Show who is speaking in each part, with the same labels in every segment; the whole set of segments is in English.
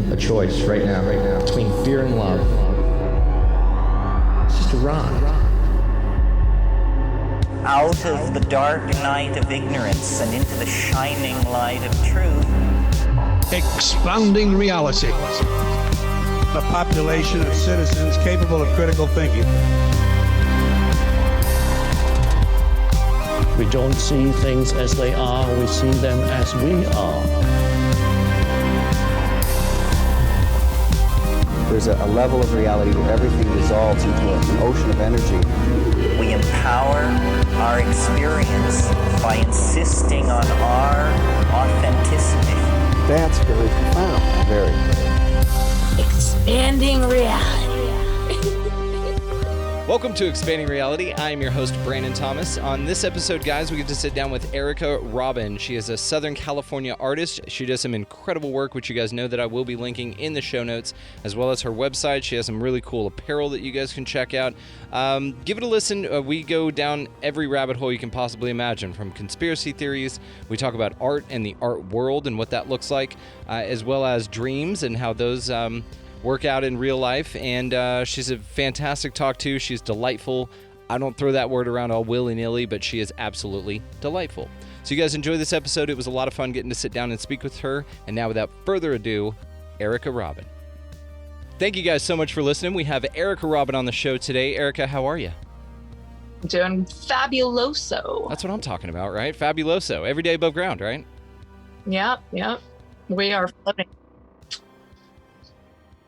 Speaker 1: a choice right now, between fear and love. It's just a rock.
Speaker 2: Out of the dark night of ignorance and into the shining light of truth.
Speaker 3: Expounding reality.
Speaker 4: A population of citizens capable of critical thinking.
Speaker 5: We don't see things as they are, we see them as we are.
Speaker 6: There's a level of reality where everything dissolves into an ocean of energy.
Speaker 2: We empower our experience by insisting on our authenticity.
Speaker 6: That's very profound. Very.
Speaker 7: Expanding reality.
Speaker 8: Welcome to Expanding Reality. I am your host, Brandon Thomas. On this episode, guys, we get to sit down with Erica Robin. She is a Southern California artist. She does some incredible work, which you guys know that I will be linking in the show notes, as well as her website. She has some really cool apparel that you guys can check out. Give it a listen. We go down every rabbit hole you can possibly imagine, from conspiracy theories. We talk about art and the art world and what that looks like, as well as dreams and how those work out in real life. And she's a fantastic talk to. She's delightful. I don't throw that word around all willy-nilly, but she is absolutely delightful. So you guys enjoy this episode. It was a lot of fun getting to sit down and speak with her. And now, without further ado, Erica Robin. Thank you guys so much for listening. We have Erica Robin on the show today. Erica, how are you?
Speaker 7: Doing fabuloso.
Speaker 8: That's what I'm talking about, right? Fabuloso. Every day above ground, right?
Speaker 7: Yep. We are floating.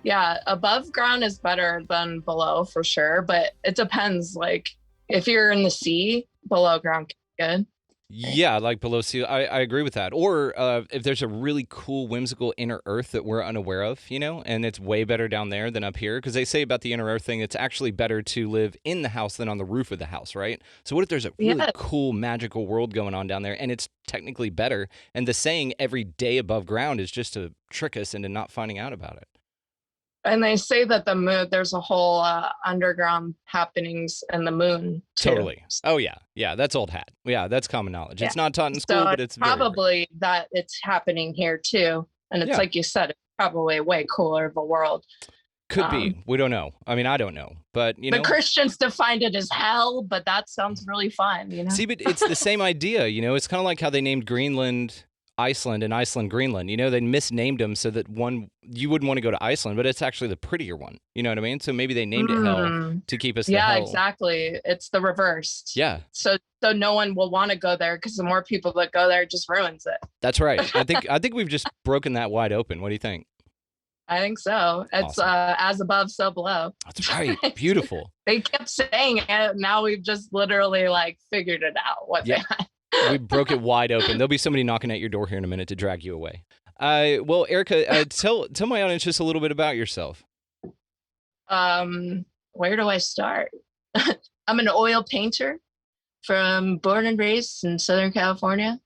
Speaker 7: Yeah, above ground is better than below for sure, but it depends. Like, if you're in the sea, below ground can be good.
Speaker 8: Yeah, like below sea. I agree with that. Or if there's a really cool, whimsical inner earth that we're unaware of, you know, and it's way better down there than up here. Because they say about the inner earth thing, it's actually better to live in the house than on the roof of the house, right? So what if there's a really cool, magical world going on down there, and it's technically better? And the saying every day above ground is just to trick us into not finding out about it.
Speaker 7: And they say that the moon, there's a whole underground happenings in the moon too.
Speaker 8: Totally. Oh yeah, that's old hat. Yeah, that's common knowledge. Yeah. It's not taught in school, but it's
Speaker 7: probably that it's happening here too. And it's like you said, it's probably way cooler of a world.
Speaker 8: Could be. We don't know. I mean, I don't know, but you know,
Speaker 7: the Christians defined it as hell, but that sounds really fun. You know.
Speaker 8: See, but it's the same idea. You know, it's kind of like how they named Greenland Iceland and Iceland Greenland. You know, they misnamed them so that one, you wouldn't want to go to Iceland, but it's actually the prettier one. You know what I mean? So maybe they named it hell to keep us the hell.
Speaker 7: Yeah, exactly. It's the reverse.
Speaker 8: Yeah.
Speaker 7: So no one will want to go there, because the more people that go there, it just ruins it.
Speaker 8: That's right. I think we've just broken that wide open. What do you think?
Speaker 7: I think so. It's awesome. As above, so below.
Speaker 8: That's right. Beautiful.
Speaker 7: They kept saying it. Now we've just literally figured it out.
Speaker 8: We broke it wide open. There'll be somebody knocking at your door here in a minute to drag you away. Well, Erica, tell my audience just a little bit about yourself.
Speaker 7: Where do I start? I'm an oil painter born and raised in Southern California.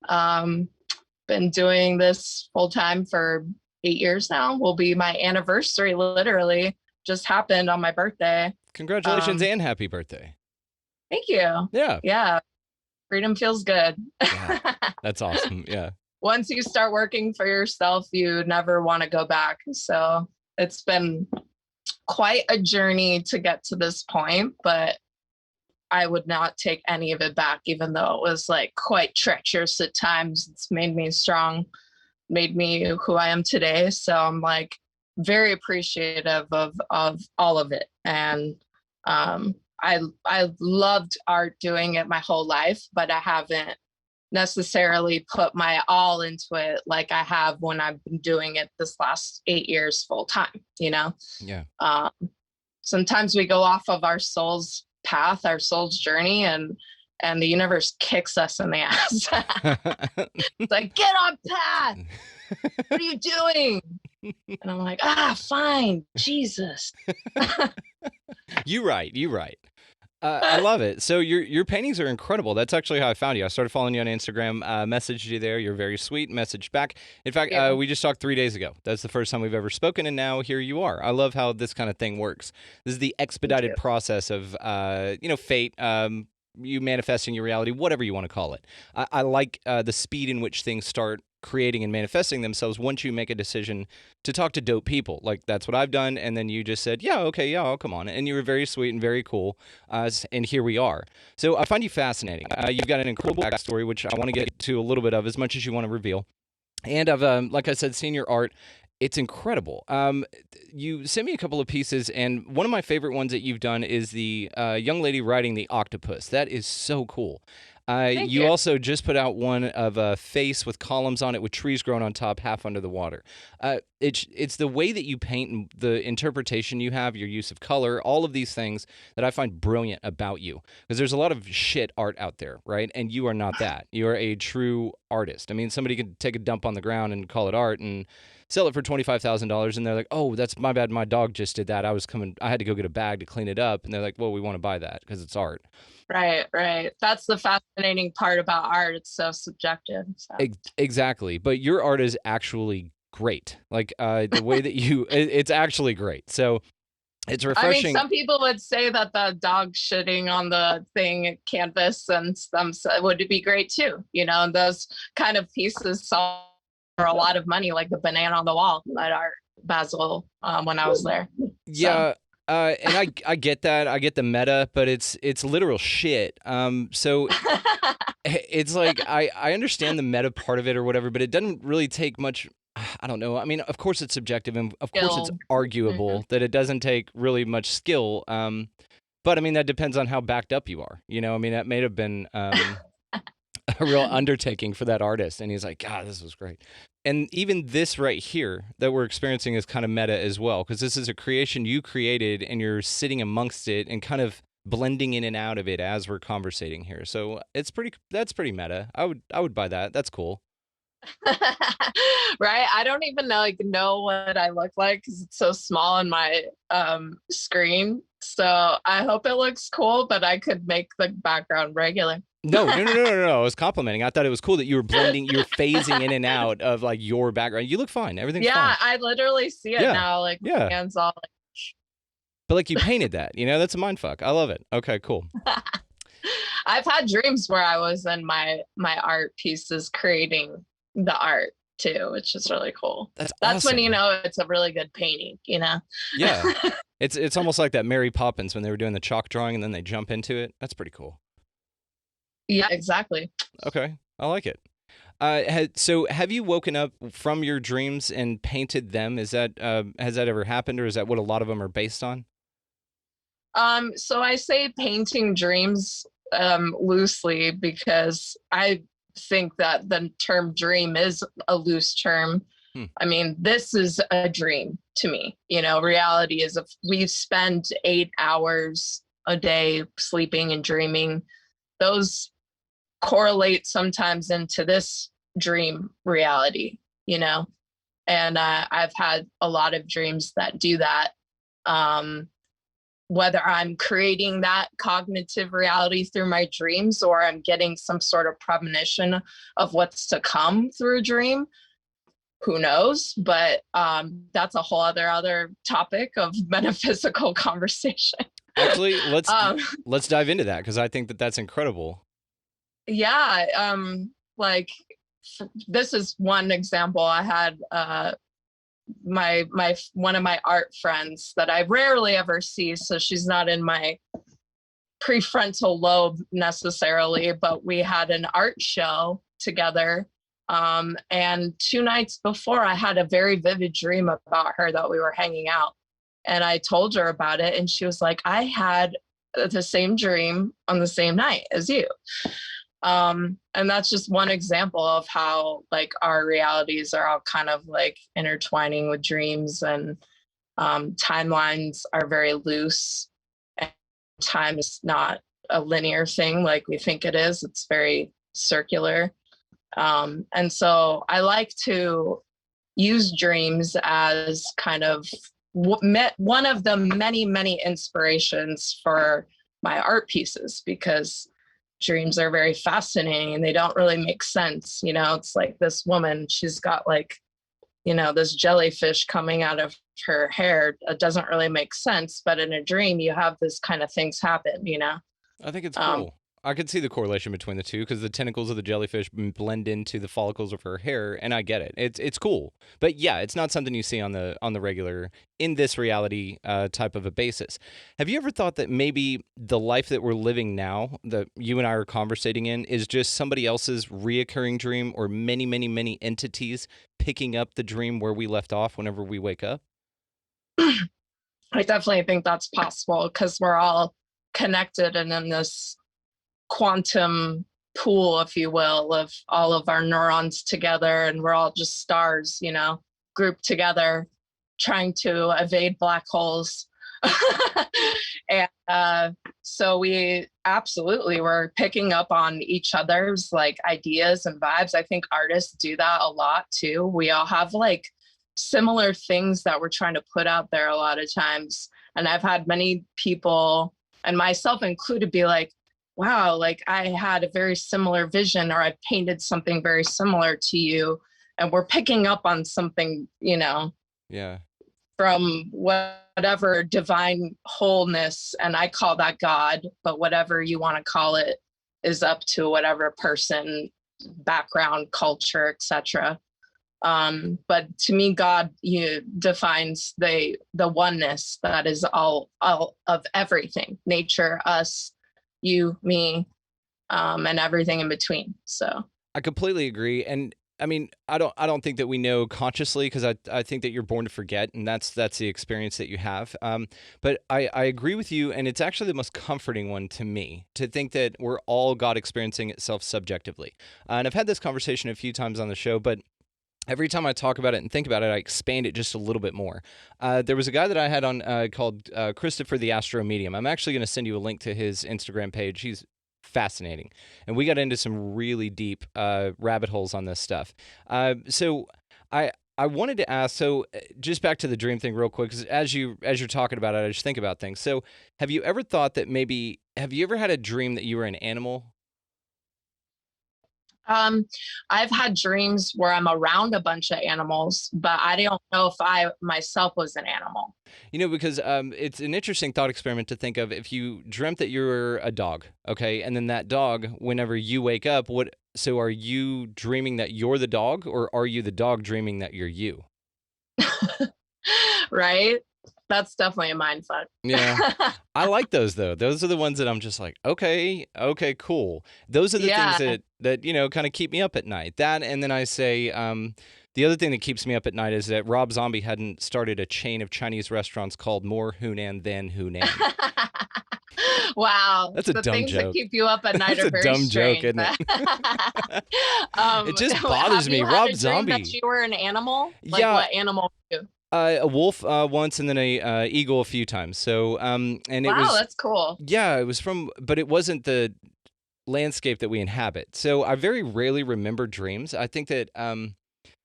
Speaker 7: Been doing this full time for 8 years now. Will be my anniversary, literally. Just happened on my birthday.
Speaker 8: Congratulations and happy birthday.
Speaker 7: Thank you. Yeah. Freedom feels good.
Speaker 8: Yeah, that's awesome. Yeah.
Speaker 7: Once you start working for yourself, you never want to go back. So it's been quite a journey to get to this point, but I would not take any of it back, even though it was quite treacherous at times. It's made me strong, made me who I am today. So I'm very appreciative of all of it. And I loved art, doing it my whole life, but I haven't necessarily put my all into it like I have when I've been doing it this last 8 years full time, you know?
Speaker 8: Yeah.
Speaker 7: Sometimes we go off of our soul's path, our soul's journey, and the universe kicks us in the ass. It's like, get on path. What are you doing? And I'm like, fine, Jesus.
Speaker 8: You right. I love it. So your paintings are incredible. That's actually how I found you. I started following you on Instagram, messaged you there. You're very sweet, messaged back. In fact, we just talked 3 days ago. That's the first time we've ever spoken, and now here you are. I love how this kind of thing works. This is the expedited process of, fate, you manifesting your reality, whatever you want to call it. I like the speed in which things start creating and manifesting themselves once you make a decision to talk to dope people. Like that's what I've done. And then you just said, yeah, okay, yeah, I'll come on. And you were very sweet and very cool. And here we are. So I find you fascinating. You've got an incredible backstory, which I want to get to a little bit of as much as you want to reveal. And I've, like I said, seen your art. It's incredible. You sent me a couple of pieces, and one of my favorite ones that you've done is the young lady riding the octopus. That is so cool. You also just put out one of a face with columns on it with trees growing on top, half under the water. It's the way that you paint and the interpretation you have, your use of color, all of these things that I find brilliant about you. Because there's a lot of shit art out there, right? And you are not that. You are a true artist. I mean, somebody could take a dump on the ground and call it art and sell it for $25,000, and they're like, "Oh, that's my bad. My dog just did that. I had to go get a bag to clean it up." And they're like, "Well, we want to buy that because it's art."
Speaker 7: Right. That's the fascinating part about art. It's so subjective. So.
Speaker 8: Exactly. But your art is actually great. Like the way that it's actually great. So it's refreshing.
Speaker 7: I mean, some people would say that the dog shitting on the thing canvas and some would be great too. You know, and those kind of pieces sell for a lot of money, like the banana on the wall that art Basil when I was there.
Speaker 8: Yeah. And I get that. I get the meta, but it's literal shit. So it's like I understand the meta part of it or whatever, but it doesn't really take much. I don't know. I mean, of course it's subjective, and of course it's arguable that it doesn't take really much skill. But I mean, that depends on how backed up you are. You know, I mean, that may have been a real undertaking for that artist. And he's like, God, this was great. And even this right here that we're experiencing is kind of meta as well, because this is a creation you created and you're sitting amongst it and kind of blending in and out of it as we're conversating here. So that's pretty meta. I would buy that. That's cool.
Speaker 7: Right. I don't even know what I look like because it's so small on my screen. So I hope it looks cool, but I could make the background regular.
Speaker 8: No. I was complimenting. I thought it was cool that you were you're phasing in and out of like your background. You look fine. Everything's fine.
Speaker 7: Yeah, I literally see it now. Like my hands all like.
Speaker 8: But like you painted that, you know, that's a mind fuck. I love it. Okay, cool.
Speaker 7: I've had dreams where I was in my art pieces creating the art too, which is really cool. That's awesome. When you know it's a really good painting, you know.
Speaker 8: Yeah. It's almost like that Mary Poppins when they were doing the chalk drawing and then they jump into it. That's pretty cool.
Speaker 7: Yeah, exactly.
Speaker 8: Okay, I like it. So have you woken up from your dreams and painted them? Is that has that ever happened, or is that what a lot of them are based on?
Speaker 7: So I say painting dreams loosely because I think that the term dream is a loose term. I mean, this is a dream to me. You know, reality is if we spend 8 hours a day sleeping and dreaming, those correlate sometimes into this dream reality, you know. And I've had a lot of dreams that do that. Whether I'm creating that cognitive reality through my dreams or I'm getting some sort of premonition of what's to come through a dream, who knows? But that's a whole other topic of metaphysical conversation.
Speaker 8: Actually, let's dive into that because I think that that's incredible.
Speaker 7: Yeah, like this is one example. I had my one of my art friends that I rarely ever see, so she's not in my prefrontal lobe necessarily, but we had an art show together. And 2 nights before, I had a very vivid dream about her that we were hanging out. And I told her about it, and she was like, I had the same dream on the same night as you. And that's just one example of how like our realities are all kind of like intertwining with dreams, and timelines are very loose, and time is not a linear thing like we think it is. It's very circular. And so I like to use dreams as kind of one of the many inspirations for my art pieces, because dreams are very fascinating and they don't really make sense. You know, it's like this woman, she's got like, you know, this jellyfish coming out of her hair. It doesn't really make sense, but in a dream you have this kind of things happen, you know.
Speaker 8: I think it's cool. I could see the correlation between the two because the tentacles of the jellyfish blend into the follicles of her hair, and I get it. It's cool, but yeah, it's not something you see on the regular in this reality type of a basis. Have you ever thought that maybe the life that we're living now, that you and I are conversating in, is just somebody else's reoccurring dream, or many, many, many entities picking up the dream where we left off whenever we wake up?
Speaker 7: I definitely think that's possible because we're all connected and in this quantum pool, if you will, of all of our neurons together, and we're all just stars, grouped together, trying to evade black holes. And so we absolutely were picking up on each other's like ideas and vibes. I think artists do that a lot too. We all have like similar things that we're trying to put out there a lot of times. And I've had many people, and myself included, be like, wow, like I had a very similar vision, or I painted something very similar to you. And we're picking up on something,
Speaker 8: Yeah.
Speaker 7: from whatever divine wholeness. And I call that God, but whatever you want to call it is up to whatever person, background, culture, etc. But to me, God defines the oneness that is all of everything: nature, us, you, me, and everything in between. So
Speaker 8: I completely agree, and I mean, I don't think that we know consciously, because I think that you're born to forget, and that's the experience that you have. But I agree with you, and it's actually the most comforting one to me, to think that we're all God experiencing itself subjectively. And I've had this conversation a few times on the show, but every time I talk about it and think about it, I expand it just a little bit more. There was a guy that I had on called Christopher the Astro Medium. I'm actually going to send you a link to his Instagram page. He's fascinating. And we got into some really deep rabbit holes on this stuff. So I wanted to ask, so just back to the dream thing real quick, because as you're talking about it, I just think about things. So have you ever thought that have you ever had a dream that you were an animal?
Speaker 7: I've had dreams where I'm around a bunch of animals, but I don't know if I myself was an animal.
Speaker 8: Because it's an interesting thought experiment to think of if you dreamt that you were a dog, okay, and then that dog, whenever you wake up, so are you dreaming that you're the dog, or are you the dog dreaming that you're you?
Speaker 7: Right? That's definitely a mind fuck.
Speaker 8: Yeah. I like those though. Those are the ones that I'm just like, okay, cool. Those are the things that kind of keep me up at night. That, and then I say, the other thing that keeps me up at night is that Rob Zombie hadn't started a chain of Chinese restaurants called More Hunan Than Hunan.
Speaker 7: Wow.
Speaker 8: That's a
Speaker 7: the
Speaker 8: dumb
Speaker 7: things
Speaker 8: joke.
Speaker 7: that keep you up at night
Speaker 8: That's
Speaker 7: are very
Speaker 8: a dumb
Speaker 7: strange,
Speaker 8: joke, isn't it? It just
Speaker 7: have
Speaker 8: bothers me.
Speaker 7: you had
Speaker 8: Rob
Speaker 7: a dream
Speaker 8: Zombie.
Speaker 7: that you were an animal? Like,
Speaker 8: Yeah.
Speaker 7: what animal were you?
Speaker 8: A wolf once, and then a eagle a few times. So, and it was.
Speaker 7: Wow, that's cool.
Speaker 8: Yeah, it was but it wasn't the landscape that we inhabit. So I very rarely remember dreams. I think that,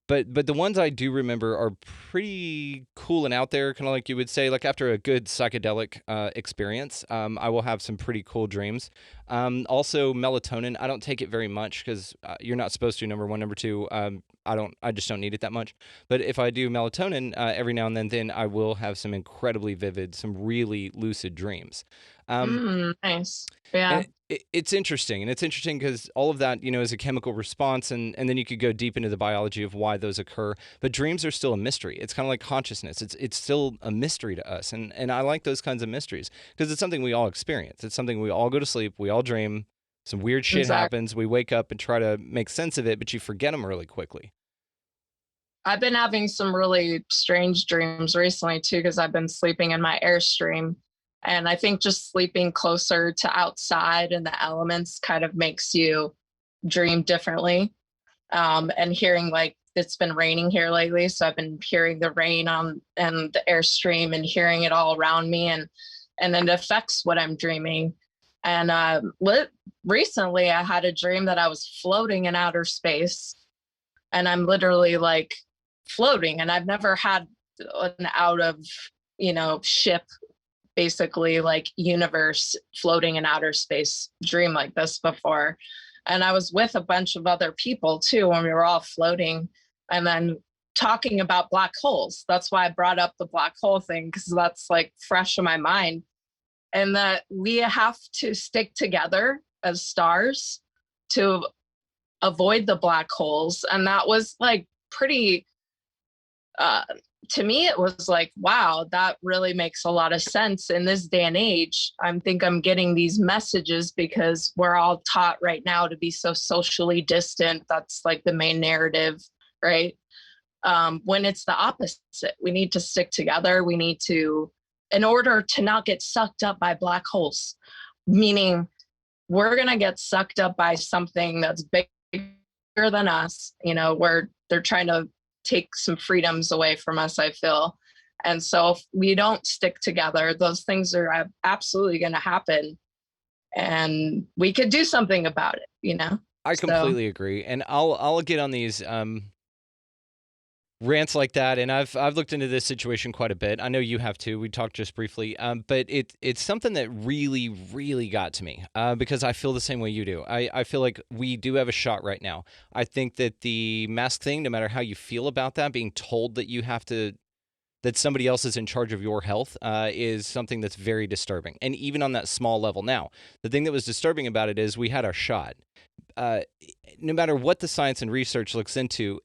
Speaker 8: but the ones I do remember are pretty cool and out there, kind of like you would say, like after a good psychedelic experience, I will have some pretty cool dreams. Also melatonin, I don't take it very much because you're not supposed to, number one. Number two, I just don't need it that much. But if I do melatonin every now and then I will have some incredibly vivid, some really lucid dreams.
Speaker 7: Nice. Yeah.
Speaker 8: It's interesting, and it's interesting because all of that, is a chemical response, and then you could go deep into the biology of why those occur. But dreams are still a mystery. It's kind of like consciousness. It's still a mystery to us, and I like those kinds of mysteries because it's something we all experience. It's something we all go to sleep, we all dream. Some weird shit happens. We wake up and try to make sense of it, but you forget them really quickly.
Speaker 7: I've been having some really strange dreams recently too, because I've been sleeping in my Airstream. And I think just sleeping closer to outside and the elements kind of makes you dream differently. And hearing, like, it's been raining here lately, so I've been hearing the rain and the Airstream and hearing it all around me, and it affects what I'm dreaming. And recently I had a dream that I was floating in outer space, and I'm literally like floating, and I've never had an out of ship, basically like universe, floating in outer space dream like this before. And I was with a bunch of other people too when we were all floating, and then talking about black holes. That's why I brought up the black hole thing, because that's like fresh in my mind, and that we have to stick together as stars to avoid the black holes. And that was like pretty, to me, it was like, wow, that really makes a lot of sense in this day and age. I think I'm getting these messages because we're all taught right now to be so socially distant. That's like the main narrative, right? When it's the opposite. We need to stick together. We need to, in order to not get sucked up by black holes, meaning we're going to get sucked up by something that's bigger than us, where they're trying to take some freedoms away from us, I feel. And so if we don't stick together, those things are absolutely going to happen. And we could do something about it,
Speaker 8: I completely agree. And I'll get on these rants like that, and I've looked into this situation quite a bit. I know you have too. We talked just briefly, but it's something that really, really got to me because I feel the same way you do. I feel like we do have a shot right now. I think that the mask thing, no matter how you feel about that, being told that you have to, that somebody else is in charge of your health, is something that's very disturbing. And even on that small level. Now, the thing that was disturbing about it is we had our shot. No matter what the science and research looks into,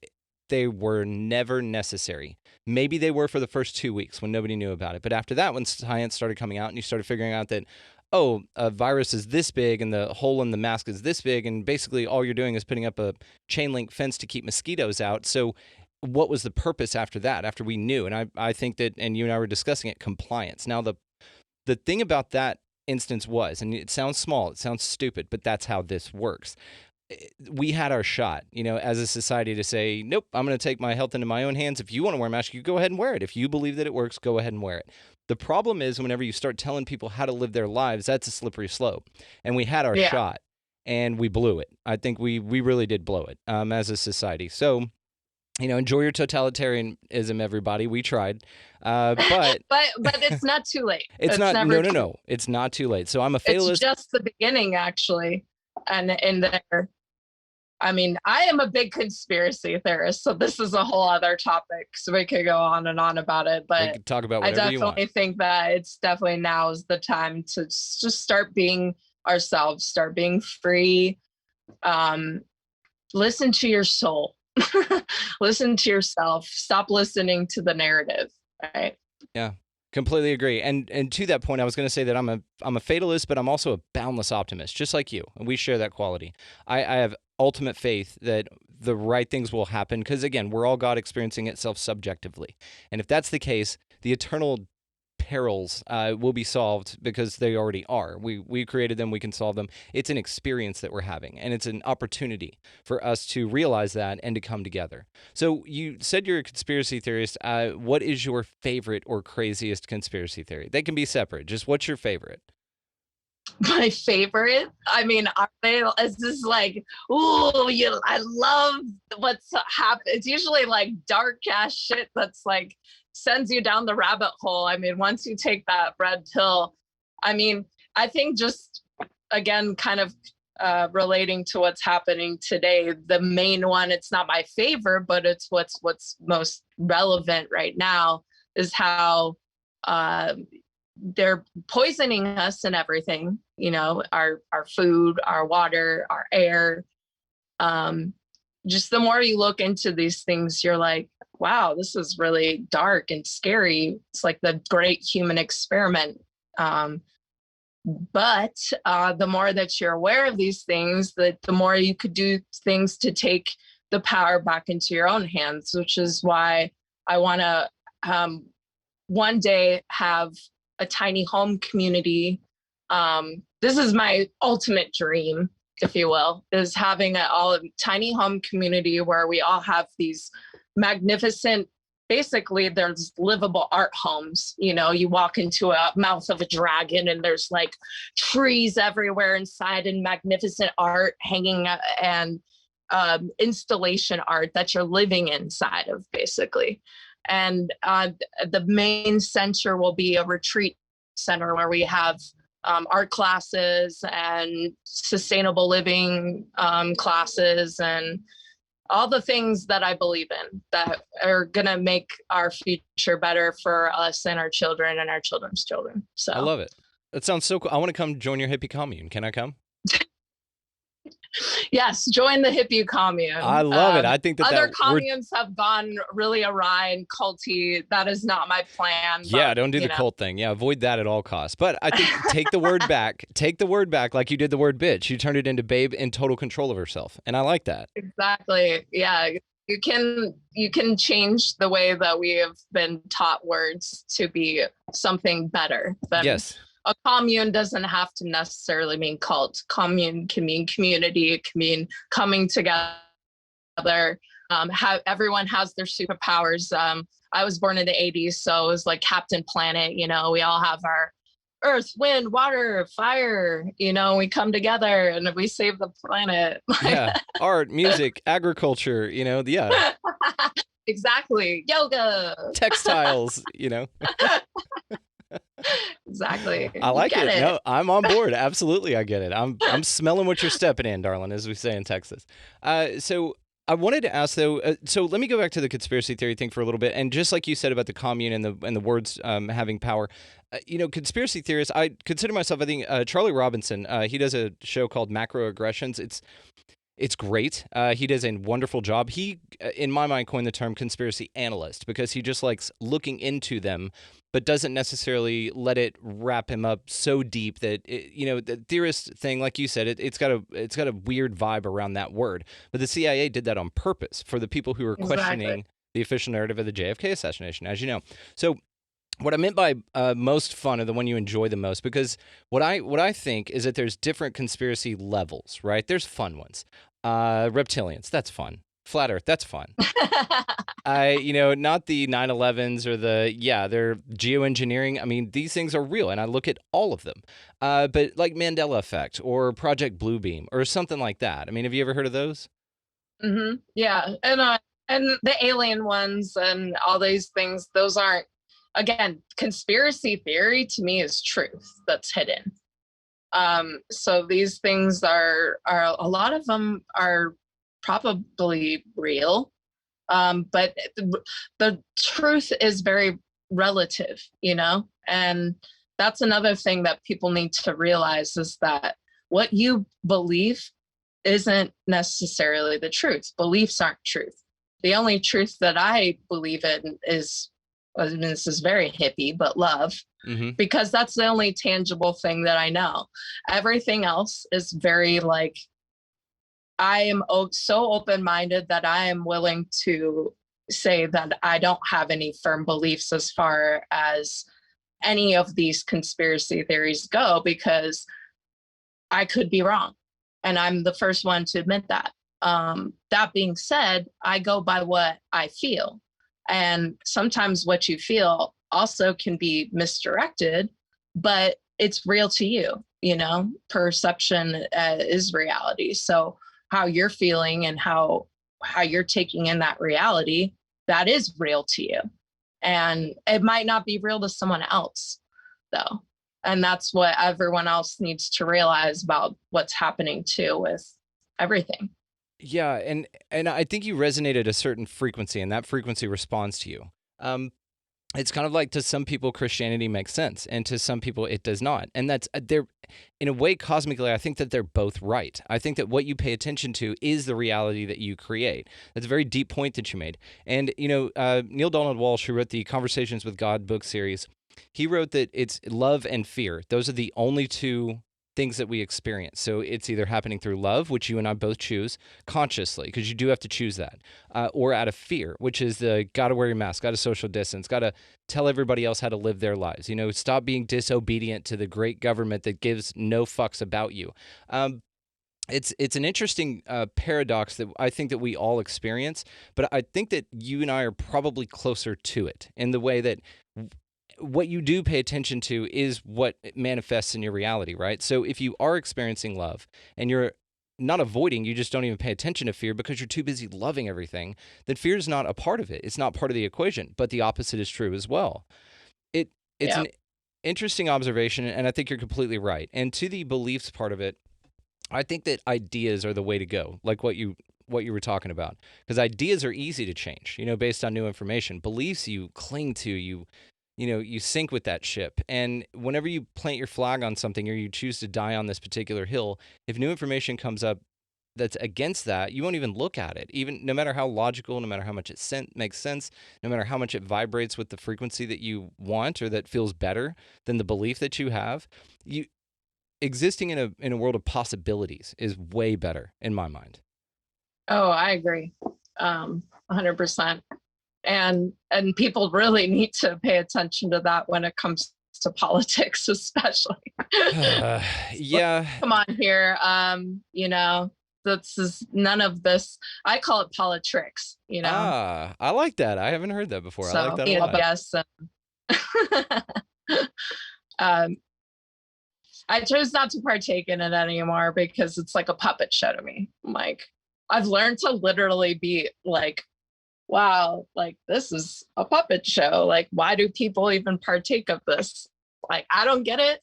Speaker 8: they were never necessary. Maybe they were for the first 2 weeks when nobody knew about it. But after that, when science started coming out and you started figuring out that, oh, a virus is this big and the hole in the mask is this big, and basically all you're doing is putting up a chain link fence to keep mosquitoes out. So what was the purpose after that, after we knew? And I think that, and you and I were discussing it, compliance. Now, the thing about that instance was, and it sounds small, it sounds stupid, but that's how this works. We had our shot, as a society to say, nope, I'm going to take my health into my own hands. If you want to wear a mask, you go ahead and wear it. If you believe that it works, go ahead and wear it. The problem is whenever you start telling people how to live their lives, that's a slippery slope. And we had our shot and we blew it. I think we really did blow it as a society. So, enjoy your totalitarianism, everybody. We tried, but
Speaker 7: it's not too late.
Speaker 8: It's not. No. It's not too late. So I'm a fatalist.
Speaker 7: It's just the beginning, actually, and in there. I mean, I am a big conspiracy theorist, so this is a whole other topic. So we could go on and on about it, but
Speaker 8: we can talk about
Speaker 7: I
Speaker 8: whatever you want.
Speaker 7: definitely think that it's definitely now is the time to just start being ourselves, start being free. Listen to your soul. Listen to yourself. Stop listening to the narrative. Right?
Speaker 8: Yeah. Completely agree. And to that point, I was going to say that I'm a fatalist, but I'm also a boundless optimist, just like you. And we share that quality. I have ultimate faith that the right things will happen because, again, we're all God experiencing itself subjectively. And if that's the case, the eternal perils will be solved because they already are. We created them. We can solve them. It's an experience that we're having, and it's an opportunity for us to realize that and to come together. So you said you're a conspiracy theorist. What is your favorite or craziest conspiracy theory? They can be separate. Just what's your favorite?
Speaker 7: My favorite? I mean, is this like, I love what's happened. It's usually like dark ass shit that's like, sends you down the rabbit hole. I mean, once you take that red pill, I mean, I think just, again, kind of relating to what's happening today, the main one, it's not my favorite, but it's what's most relevant right now is how they're poisoning us and everything, our food, our water, our air. Just the more you look into these things, you're like, wow, this is really dark and scary. It's like the great human experiment. But the more that you're aware of these things, the more you could do things to take the power back into your own hands, which is why I want to one day have a tiny home community. This is my ultimate dream, if you will, is having a tiny home community where we all have these magnificent, basically there's livable art homes. You walk into a mouth of a dragon and there's like trees everywhere inside and magnificent art hanging and installation art that you're living inside of, basically. And the main center will be a retreat center where we have art classes and sustainable living classes and all the things that I believe in that are going to make our future better for us and our children and our children's children. So
Speaker 8: I love it. That sounds so cool. I want to come join your hippie commune. Can I come?
Speaker 7: Yes, join the hippie commune.
Speaker 8: I love it. I think that
Speaker 7: other
Speaker 8: that
Speaker 7: communes have gone really awry and culty. That is not my plan.
Speaker 8: Yeah,
Speaker 7: but,
Speaker 8: don't do the cult thing. Yeah, avoid that at all costs. But I think take the word back. Take the word back like you did the word bitch. You turned it into babe in total control of herself. And I like that.
Speaker 7: Exactly. Yeah. You can change the way that we have been taught words to be something better.
Speaker 8: Yes.
Speaker 7: A commune doesn't have to necessarily mean cult. Commune can mean community. It can mean coming together. Everyone has their superpowers. I was born in the 80s, so it was like Captain Planet. We all have our earth, wind, water, fire. We come together and we save the planet.
Speaker 8: Yeah. Art, music, agriculture, yeah.
Speaker 7: Exactly. Yoga.
Speaker 8: Textiles,
Speaker 7: Exactly.
Speaker 8: I like it. No, I'm on board. Absolutely, I get it. I'm smelling what you're stepping in, darling, as we say in Texas. So I wanted to ask though. So let me go back to the conspiracy theory thing for a little bit, and just like you said about the commune and the words having power. Conspiracy theorists. I consider myself. I think Charlie Robinson. He does a show called Macroaggressions. It's great. He does a wonderful job. He, in my mind, coined the term conspiracy analyst because he just likes looking into them, but doesn't necessarily let it wrap him up so deep that the theorist thing, like you said, it's got a weird vibe around that word. But the CIA did that on purpose for the people who are questioning the official narrative of the JFK assassination, as you know. So what I meant by most fun, or the one you enjoy the most, because what I think is that there's different conspiracy levels, right? There's fun ones. Reptilians, that's fun. Flat Earth, that's fun. Not the 9/11s or they're geoengineering. I mean, these things are real, and I look at all of them. But like Mandela Effect or Project Bluebeam or something like that. I mean, have you ever heard of those?
Speaker 7: Mm-hmm. Yeah, and the alien ones and all these things. Those aren't. Again, conspiracy theory to me is truth that's hidden. So these things are a lot of them are probably real, but the truth is very relative, and that's another thing that people need to realize is that what you believe isn't necessarily the truth. Beliefs aren't truth. The only truth that I believe in is, this is very hippie, but love, because that's the only tangible thing that I know. Everything else is very I am so open-minded that I am willing to say that I don't have any firm beliefs as far as any of these conspiracy theories go, because I could be wrong. And I'm the first one to admit that. That being said, I go by what I feel. And sometimes what you feel also can be misdirected, but it's real to you. Perception is reality. So how you're feeling and how you're taking in that reality, that is real to you. And it might not be real to someone else, though. And that's what everyone else needs to realize about what's happening too with everything.
Speaker 8: Yeah, and I think you resonate at a certain frequency, and that frequency responds to you. It's kind of like, to some people Christianity makes sense, and to some people it does not. And that's they're, in a way, cosmically, I think that they're both right. I think that what you pay attention to is the reality that you create. That's a very deep point that you made. And Neil Donald Walsh, who wrote the Conversations with God book series, he wrote that it's love and fear. Those are the only two things that we experience. So it's either happening through love, which you and I both choose consciously, because you do have to choose that, or out of fear, which is the gotta wear your mask, gotta social distance, gotta tell everybody else how to live their lives. Stop being disobedient to the great government that gives no fucks about you. It's an interesting paradox that I think that we all experience, but I think that you and I are probably closer to it in the way that what you do pay attention to is what manifests in your reality, right? So if you are experiencing love and you're not avoiding, you just don't even pay attention to fear because you're too busy loving everything, then fear is not a part of it. It's not part of the equation, but the opposite is true as well. It's an interesting observation, and I think you're completely right. And to the beliefs part of it, I think that ideas are the way to go, like what you were talking about, because ideas are easy to change, based on new information. Beliefs you cling to, you sink with that ship. And whenever you plant your flag on something or you choose to die on this particular hill, if new information comes up that's against that, you won't even look at it. Even no matter how logical, no matter how much it makes sense, no matter how much it vibrates with the frequency that you want or that feels better than the belief that you have, you existing in a world of possibilities is way better in my mind.
Speaker 7: Oh, I agree. 100%. And people really need to pay attention to that when it comes to politics, especially.
Speaker 8: Yeah.
Speaker 7: Come on here. This is none of this. I call it politics,
Speaker 8: I like that. I haven't heard that before. I like that a lot.
Speaker 7: Yes. I chose not to partake in it anymore because it's like a puppet show to me. Like, I've learned to literally be like, wow, like this is a puppet show. Like, why do people even partake of this? Like, I don't get it,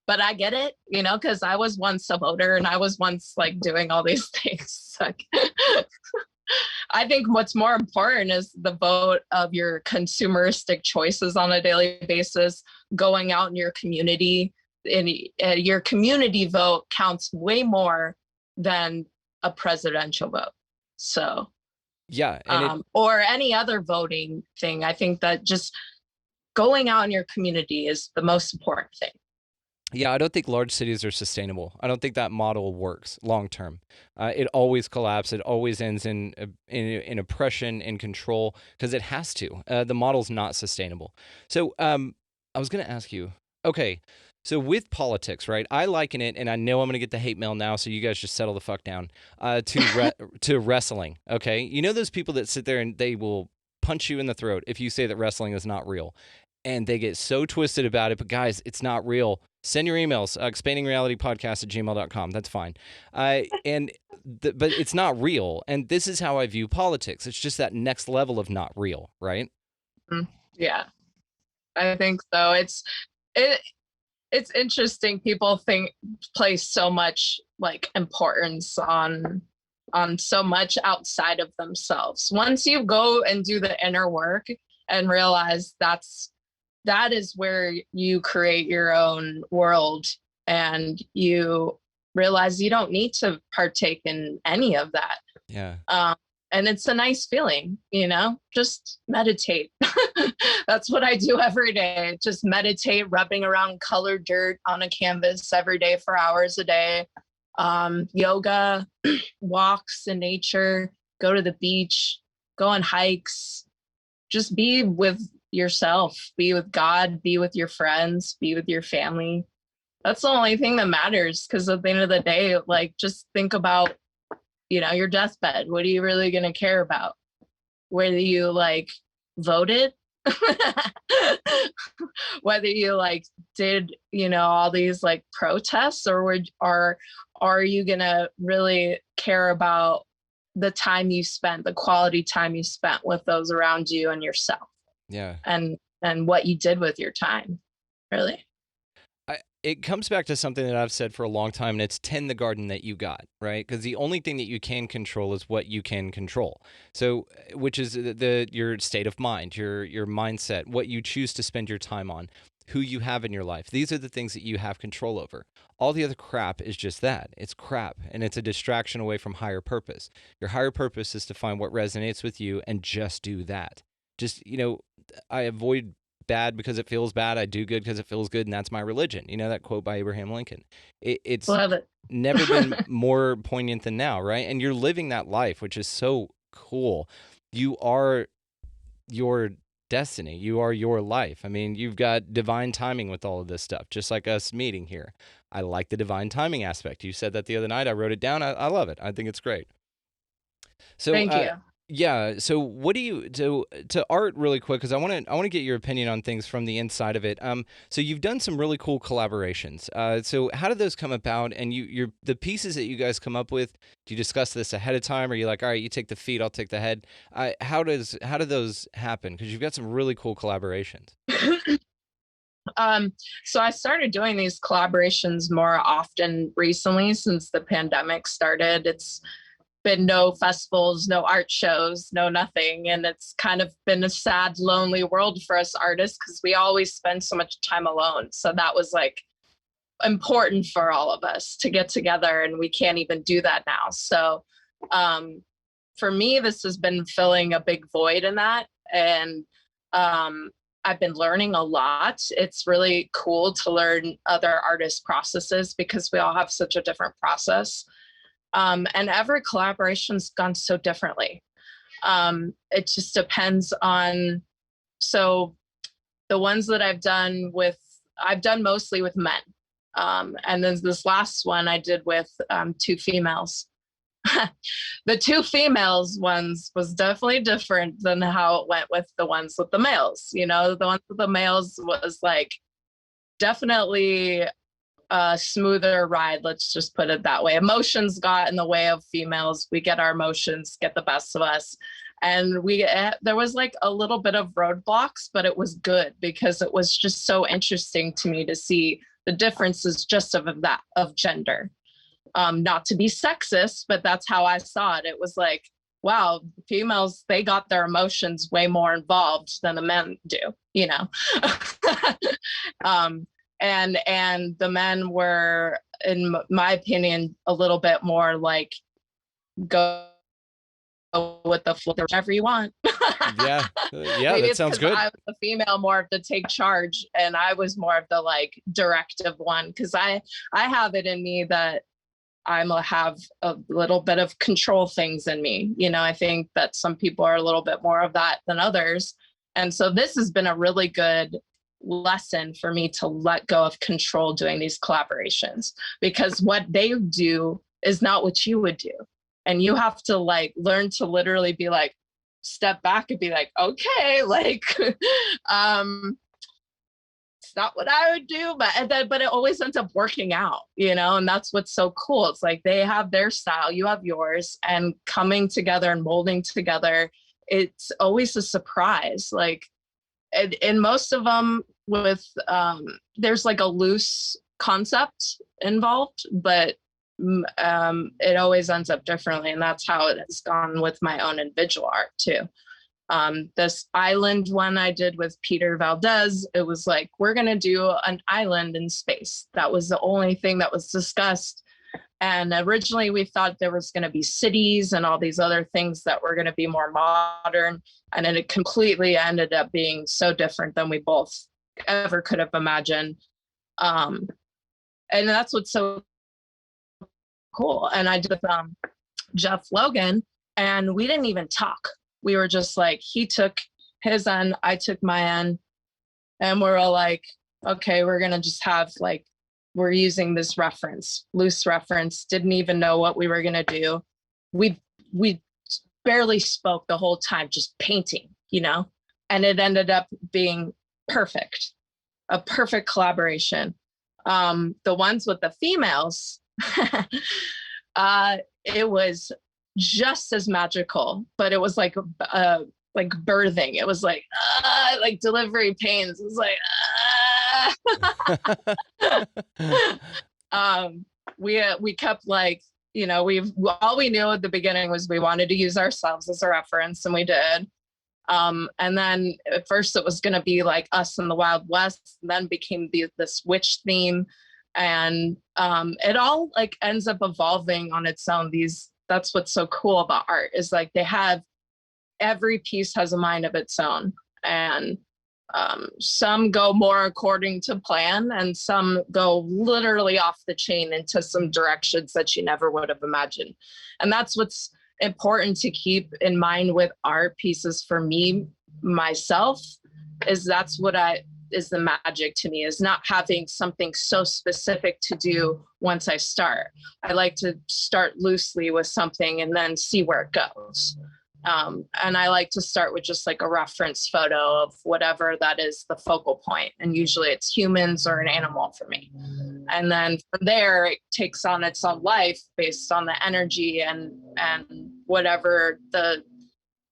Speaker 7: but I get it, because I was once a voter and I was once like doing all these things. Like, I think what's more important is the vote of your consumeristic choices on a daily basis, going out in your community. And your community vote counts way more than a presidential vote. So,
Speaker 8: yeah.
Speaker 7: Or any other voting thing. I think that just going out in your community is the most important thing.
Speaker 8: Yeah, I don't think large cities are sustainable. I don't think that model works long term. It always collapses. It always ends in oppression and control because it has to. The model's not sustainable. So I was going to ask you, okay, so with politics, right? I liken it, and I know I'm going to get the hate mail now, so you guys just settle the fuck down, to wrestling, okay? You know those people that sit there and they will punch you in the throat if you say that wrestling is not real. And they get so twisted about it, but guys, it's not real. Send your emails, expandingrealitypodcast@gmail.com. That's fine. But it's not real. And this is how I view politics. It's just that next level of not real, right?
Speaker 7: Yeah, I think so. It's interesting. People place so much like importance on so much outside of themselves. Once you go and do the inner work and realize that is where you create your own world, and you realize you don't need to partake in any of that.
Speaker 8: Yeah.
Speaker 7: And it's a nice feeling, just meditate. That's what I do every day. Just meditate, rubbing around colored dirt on a canvas every day for hours a day. Yoga, walks in nature, go to the beach, go on hikes, just be with yourself, be with God, be with your friends, be with your family. That's the only thing that matters, because at the end of the day, like, just think about your deathbed. What are you really going to care about? Whether you like voted, whether you like did, all these like protests, or are you going to really care about the time you spent, the quality time you spent with those around you and yourself?
Speaker 8: Yeah.
Speaker 7: And what you did with your time, really.
Speaker 8: It comes back to something that I've said for a long time, and it's tend the garden that you got, right? Because the only thing that you can control is what you can control. So, which is your state of mind, your mindset, what you choose to spend your time on, who you have in your life. These are the things that you have control over. All the other crap is just that. It's crap, and it's a distraction away from higher purpose. Your higher purpose is to find what resonates with you and just do that. Just, I avoid bad because it feels bad. I do good because it feels good, and that's my religion. That quote by Abraham Lincoln. It's
Speaker 7: Love it.
Speaker 8: never been more poignant than now, right? And you're living that life, which is so cool. You are your destiny. You are your life. I mean, you've got divine timing with all of this stuff, just like us meeting here. I like the divine timing aspect. You said that the other night. I wrote it down. I love it. I think it's great. So
Speaker 7: thank you.
Speaker 8: Yeah. So what do you to Art really quick, because I want to get your opinion on things from the inside of it. So you've done some really cool collaborations. So how did those come about? And the pieces that you guys come up with, do you discuss this ahead of time? Or are you like, all right, you take the feet, I'll take the head? How do those happen? Because you've got some really cool collaborations.
Speaker 7: So I started doing these collaborations more often recently since the pandemic started. It's been no festivals, no art shows, no nothing. And it's kind of been a sad, lonely world for us artists because we always spend so much time alone. So that was like important for all of us to get together, and we can't even do that now. So for me, this has been filling a big void in that. And I've been learning a lot. It's really cool to learn other artists' processes because we all have such a different process. And every collaboration's gone so differently. It just depends on, so the ones that I've done mostly with men. And then this last one I did with 2 females. The 2 females ones was definitely different than how it went with the ones with the males. You know, the ones with the males was like definitely a smoother ride. Let's just put it that way. Emotions got in the way of females. We get our emotions, get the best of us. And there was like a little bit of roadblocks, but it was good because it was just so interesting to me to see the differences just of gender. Not to be sexist, but that's how I saw it. It was like, wow, females, they got their emotions way more involved than the men do, you know? And the men were, in my opinion, a little bit more like, go with the flow, whatever you want.
Speaker 8: Yeah, that sounds good.
Speaker 7: I was the female more of the take charge, and I was more of the like directive one, because I have it in me that have a little bit of control things in me. You know, I think that some people are a little bit more of that than others. And so this has been a really good lesson for me to let go of control doing these collaborations, because what they do is not what you would do. And you have to like learn to literally be like, step back and be like, okay, like, it's not what I would do, but it always ends up working out, you know? And that's what's so cool. It's like they have their style, you have yours, and coming together and molding together, it's always a surprise. Like in most of them there's like a loose concept involved, but it always ends up differently. And that's how it has gone with my own individual art too. This island one I did with Peter Valdez, it was like, we're going to do an island in space. That was the only thing that was discussed. And originally we thought there was going to be cities and all these other things that were going to be more modern. And then it completely ended up being so different than we both ever could have imagined. And that's what's so cool. And I did with Jeff Logan, and we didn't even talk. We were just like, he took his end, I took my end, and we're all like, okay, we're gonna just have like, we're using this reference, loose reference, didn't even know what we were gonna do. We barely spoke the whole time, just painting, you know? And it ended up being perfect, a perfect collaboration. The ones with the females, it was just as magical, but it was like birthing. It was like delivery pains. It was like we kept like, you know, all we knew at the beginning was we wanted to use ourselves as a reference, and we did. And then at first it was going to be like us in the Wild West, and then became this witch theme. And it all like ends up evolving on its own. That's what's so cool about art, is like every piece has a mind of its own. And some go more according to plan, and some go literally off the chain into some directions that you never would have imagined. And that's what's important to keep in mind with art pieces for me, myself, is that's what is the magic to me, is not having something so specific to do once I start. I like to start loosely with something and then see where it goes. And I like to start with just like a reference photo of whatever that is the focal point. And usually it's humans or an animal for me. And then from there, it takes on its own life based on the energy and whatever the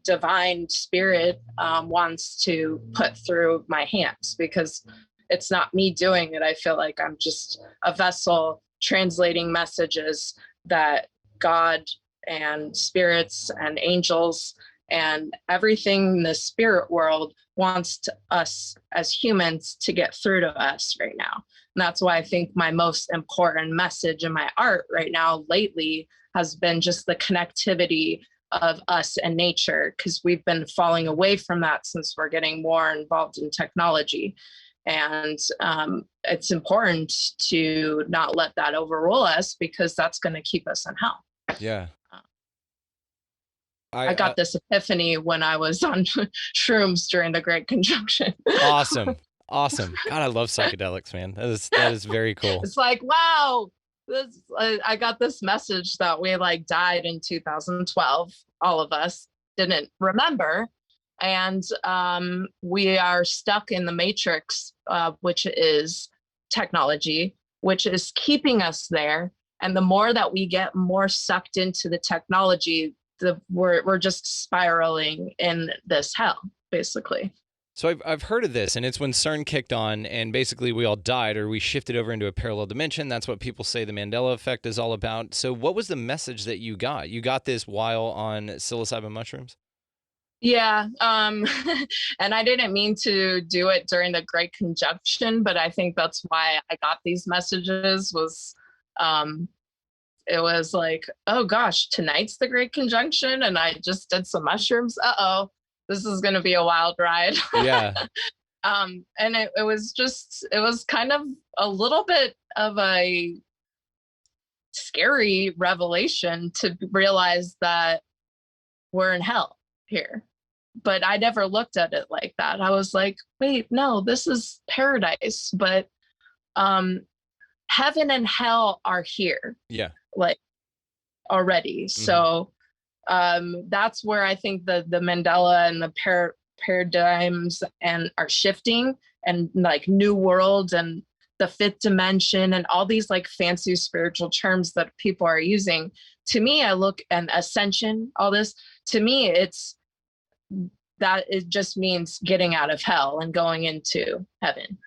Speaker 7: divine spirit wants to put through my hands, because it's not me doing it. I feel like I'm just a vessel translating messages that God and spirits and angels And everything in the spirit world wants us as humans to get through to us right now. And that's why I think my most important message in my art right now lately has been just the connectivity of us and nature, because we've been falling away from that since we're getting more involved in technology. And it's important to not let that overrule us, because that's going to keep us in hell.
Speaker 8: Yeah.
Speaker 7: I got this epiphany when I was on shrooms during the Great Conjunction.
Speaker 8: Awesome. Awesome. God, I love psychedelics, man. That is very cool.
Speaker 7: It's like, wow, I got this message that we like died in 2012. All of us didn't remember. And we are stuck in the matrix, which is technology, which is keeping us there. And the more that we get more sucked into the technology, we're just spiraling in this hell, basically.
Speaker 8: So I've heard of this, and it's when CERN kicked on, and basically we all died, or we shifted over into a parallel dimension. That's what people say the Mandela effect is all about. So what was the message that you got? You got this while on psilocybin mushrooms?
Speaker 7: Yeah. And I didn't mean to do it during the Great Conjunction, but I think that's why I got these messages was, it was like, oh gosh, tonight's the Great Conjunction and I just did some mushrooms. Uh-oh, this is going to be a wild ride.
Speaker 8: Yeah.
Speaker 7: And it was kind of a little bit of a scary revelation to realize that we're in hell here. But I never looked at it like that. I was like, wait, no, this is paradise. But heaven and hell are here.
Speaker 8: Yeah.
Speaker 7: Like already. Mm-hmm. So that's where I think the Mandela and the paradigms and are shifting, and like new worlds and the fifth dimension and all these like fancy spiritual terms that people are using. To me, I look and ascension, all this, to me, it just means getting out of hell and going into heaven,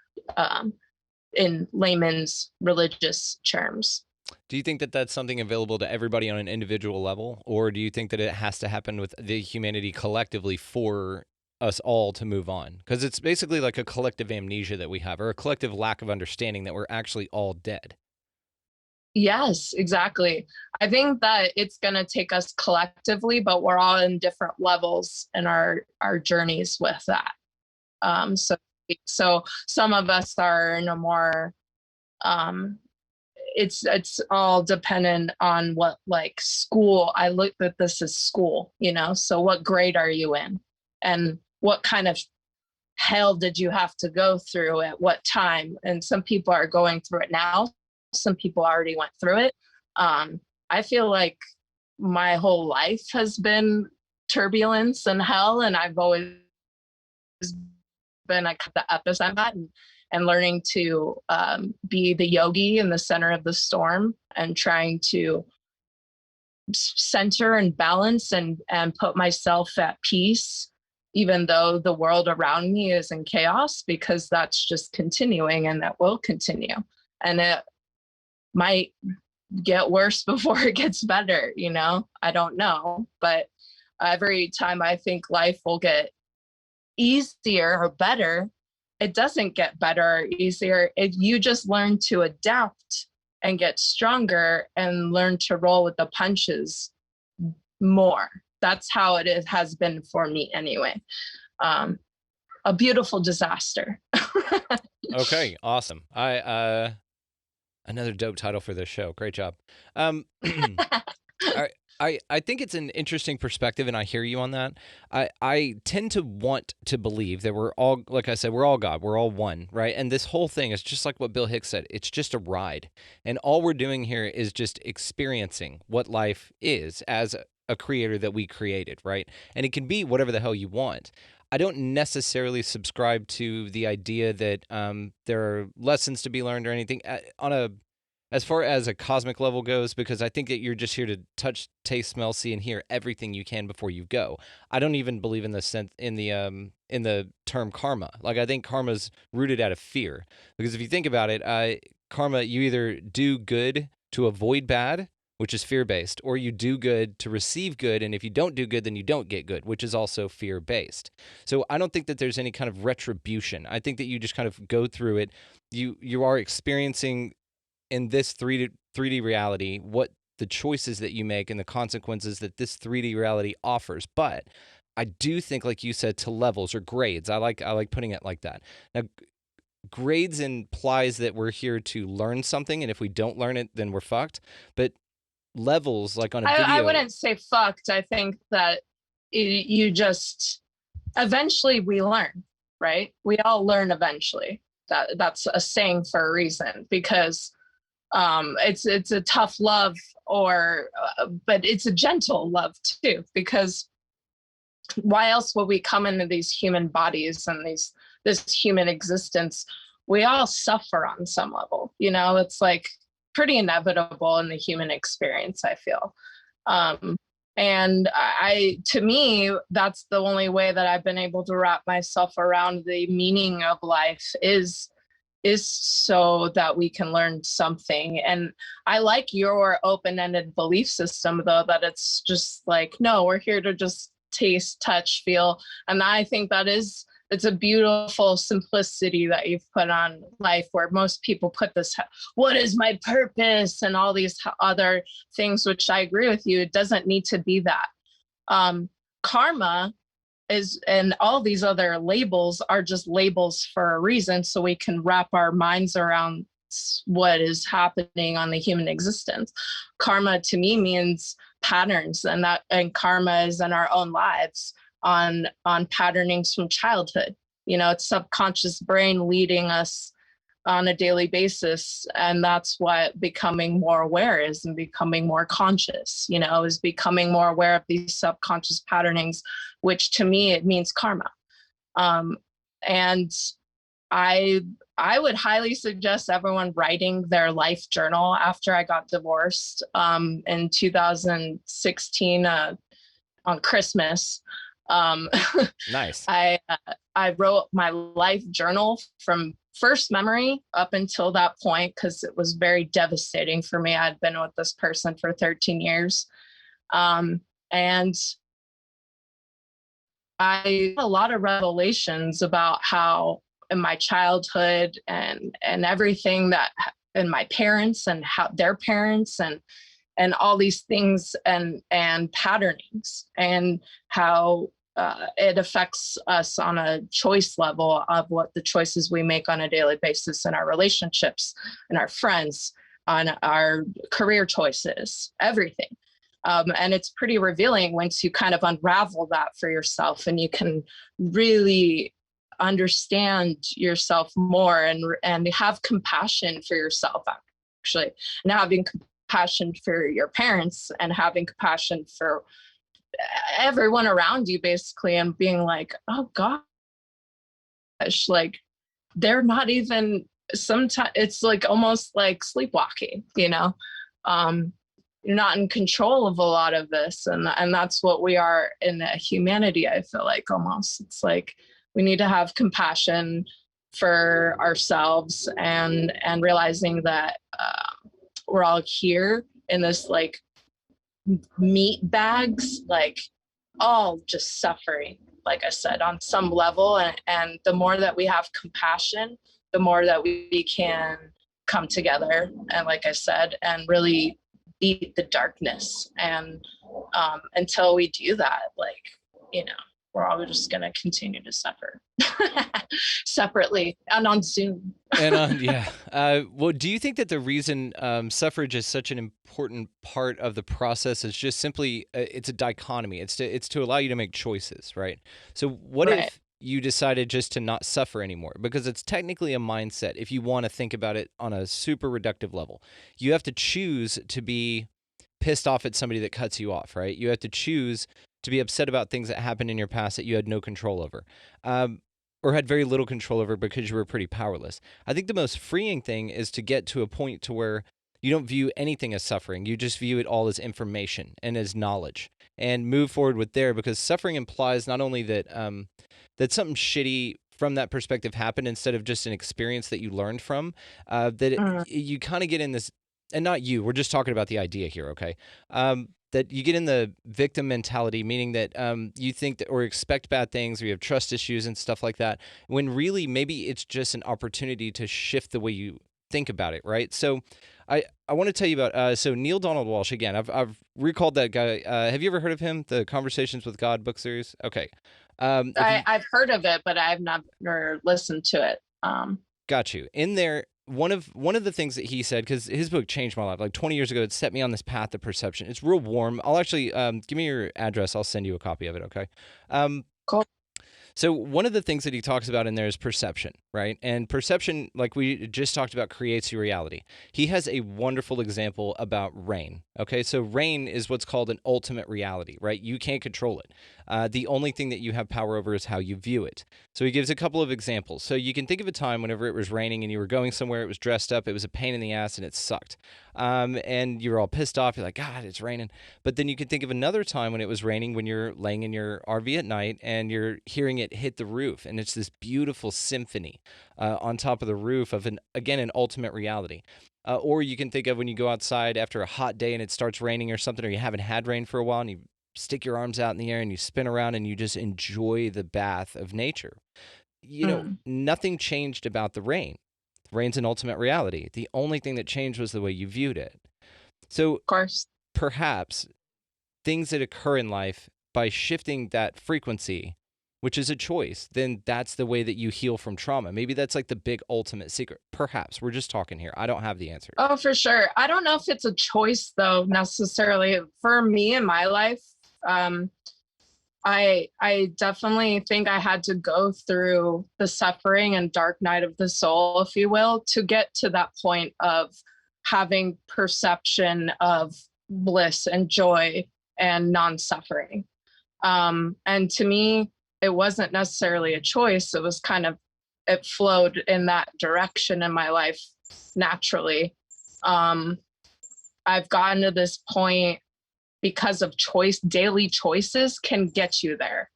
Speaker 7: in layman's religious terms.
Speaker 8: Do you think that that's something available to everybody on an individual level, or do you think that it has to happen with the humanity collectively for us all to move on? Because it's basically like a collective amnesia that we have, or a collective lack of understanding that we're actually all dead.
Speaker 7: Yes, exactly. I think that it's going to take us collectively, but we're all in different levels in our journeys with that. So some of us are in a more, it's all dependent on what like school. I look at this as school, so what grade are you in, and what kind of hell did you have to go through at what time? And some people are going through it now. Some people already went through it. I feel like my whole life has been turbulence and hell, and I've always been like the epicenter and learning to be the yogi in the center of the storm and trying to center and balance and put myself at peace, even though the world around me is in chaos, because that's just continuing and that will continue. And it might get worse before it gets better, I don't know. But every time I think life will get easier or better, it doesn't get better or easier. You just learn to adapt and get stronger and learn to roll with the punches more. That's how it has been for me anyway. A beautiful disaster.
Speaker 8: Okay, awesome. Another dope title for this show. Great job. I think it's an interesting perspective, and I hear you on that. I tend to want to believe that we're all, like I said, we're all God. We're all one, right? And this whole thing is just like what Bill Hicks said. It's just a ride. And all we're doing here is just experiencing what life is as a creator that we created, right? And it can be whatever the hell you want. I don't necessarily subscribe to the idea that there are lessons to be learned or anything as far as a cosmic level goes, because I think that you're just here to touch, taste, smell, see, and hear everything you can before you go. I don't even believe in the term karma. Like, I think karma's rooted out of fear, because if you think about it, karma, you either do good to avoid bad, which is fear-based, or you do good to receive good, and if you don't do good, then you don't get good, which is also fear-based. So I don't think that there's any kind of retribution. I think that you just kind of go through it. You are experiencing in this 3D reality what the choices that you make and the consequences that this 3D reality offers. But I do think, like you said, to levels or grades. I like putting it like that. Now, grades implies that we're here to learn something, and if we don't learn it, then we're fucked. But levels, like on a video,
Speaker 7: I wouldn't say fucked. I think that you just eventually we learn, right? We all learn eventually. That's a saying for a reason, because it's a tough love, but it's a gentle love too, because why else would we come into these human bodies and this human existence? We all suffer on some level, it's like pretty inevitable in the human experience, I feel. And to me, that's the only way that I've been able to wrap myself around the meaning of life is so that we can learn something. And I like your open-ended belief system, though, that it's just like, no, we're here to just taste, touch, feel. And I think it's a beautiful simplicity that you've put on life, where most people put this, what is my purpose, and all these other things, which I agree with you. It doesn't need to be that. Karma is, and all these other labels are just labels for a reason, so we can wrap our minds around what is happening on the human existence. Karma to me means patterns, and karma is in our own lives on patternings from childhood. It's subconscious brain leading us on a daily basis, and that's what becoming more aware is, and becoming more conscious, is becoming more aware of these subconscious patternings, which to me it means karma. And I would highly suggest everyone writing their life journal. After I got divorced in 2016 on Christmas,
Speaker 8: nice.
Speaker 7: I wrote my life journal from first memory up until that point, because it was very devastating for me. I'd been with this person for 13 years. And I had a lot of revelations about how in my childhood and everything that, and my parents and how their parents and all these things and patternings, and how it affects us on a choice level of what the choices we make on a daily basis in our relationships and our friends, on our career choices, everything. And it's pretty revealing once you kind of unravel that for yourself, and you can really understand yourself more and have compassion for yourself, actually, and having compassion for your parents, and having compassion for everyone around you, basically, and being like, oh gosh, like they're not even, sometimes it's like almost like sleepwalking, you're not in control of a lot of this, and that's what we are in humanity. I feel like almost it's like we need to have compassion for ourselves, and realizing that we're all here in this like meat bags, like all just suffering, like I said, on some level. And the more that we have compassion, the more that we can come together, and like I said, and really beat the darkness. And until we do that, like, we're all just going to continue to suffer separately and on Zoom.
Speaker 8: Yeah. Well, do you think that the reason suffrage is such an important part of the process is just simply it's a dichotomy? It's to allow you to make choices, right? So what if you decided just to not suffer anymore? Because it's technically a mindset. If you want to think about it on a super reductive level, you have to choose to be pissed off at somebody that cuts you off, right? You have to choose to be upset about things that happened in your past that you had no control over, or had very little control over because you were pretty powerless. I think the most freeing thing is to get to a point to where you don't view anything as suffering. You just view it all as information and as knowledge, and move forward with there, because suffering implies not only that that something shitty from that perspective happened instead of just an experience that you learned from, you kind of get in this and not you, we're just talking about the idea here, okay? That you get in the victim mentality, meaning that you think that or expect bad things, or you have trust issues and stuff like that, when really maybe it's just an opportunity to shift the way you think about it, right? So I want to tell you about so Neil Donald Walsh again. I've recalled that guy. Have you ever heard of him? The Conversations with God book series. Okay,
Speaker 7: I've heard of it, but I've never listened to it.
Speaker 8: got you in there. One of the things that he said, because his book changed my life, like 20 years ago, it set me on this path of perception. It's real warm. I'll actually give me your address. I'll send you a copy of it. Okay.
Speaker 7: Cool.
Speaker 8: So one of the things that he talks about in there is perception, right? And perception, like we just talked about, creates your reality. He has a wonderful example about rain. Okay, so rain is what's called an ultimate reality, right? You can't control it. The only thing that you have power over is how you view it. So he gives a couple of examples. So you can think of a time whenever it was raining and you were going somewhere, it was dressed up, it was a pain in the ass, and it sucked. And you were all pissed off. You're like, God, it's raining. But then you can think of another time when it was raining, when you're laying in your RV at night and you're hearing it hit the roof, and it's this beautiful symphony on top of the roof of an ultimate reality. Or you can think of when you go outside after a hot day and it starts raining or something, or you haven't had rain for a while, and you stick your arms out in the air and you spin around and you just enjoy the bath of nature. You know, nothing changed about the rain. The rain's an ultimate reality. The only thing that changed was the way you viewed it. So,
Speaker 7: Of course.
Speaker 8: perhaps things that occur in life, by shifting that frequency, which is a choice, then that's the way that you heal from trauma. Maybe that's like the big ultimate secret. Perhaps. We're just talking here. I don't have the answer.
Speaker 7: Oh, for sure. I don't know if it's a choice though, necessarily for me in my life. I definitely think I had to go through the suffering and dark night of the soul, if you will, to get to that point of having perception of bliss and joy and non-suffering. And to me, it wasn't necessarily a choice. It was kind of, it flowed in that direction in my life naturally. I've gotten to this point because of choice. Daily choices can get you there.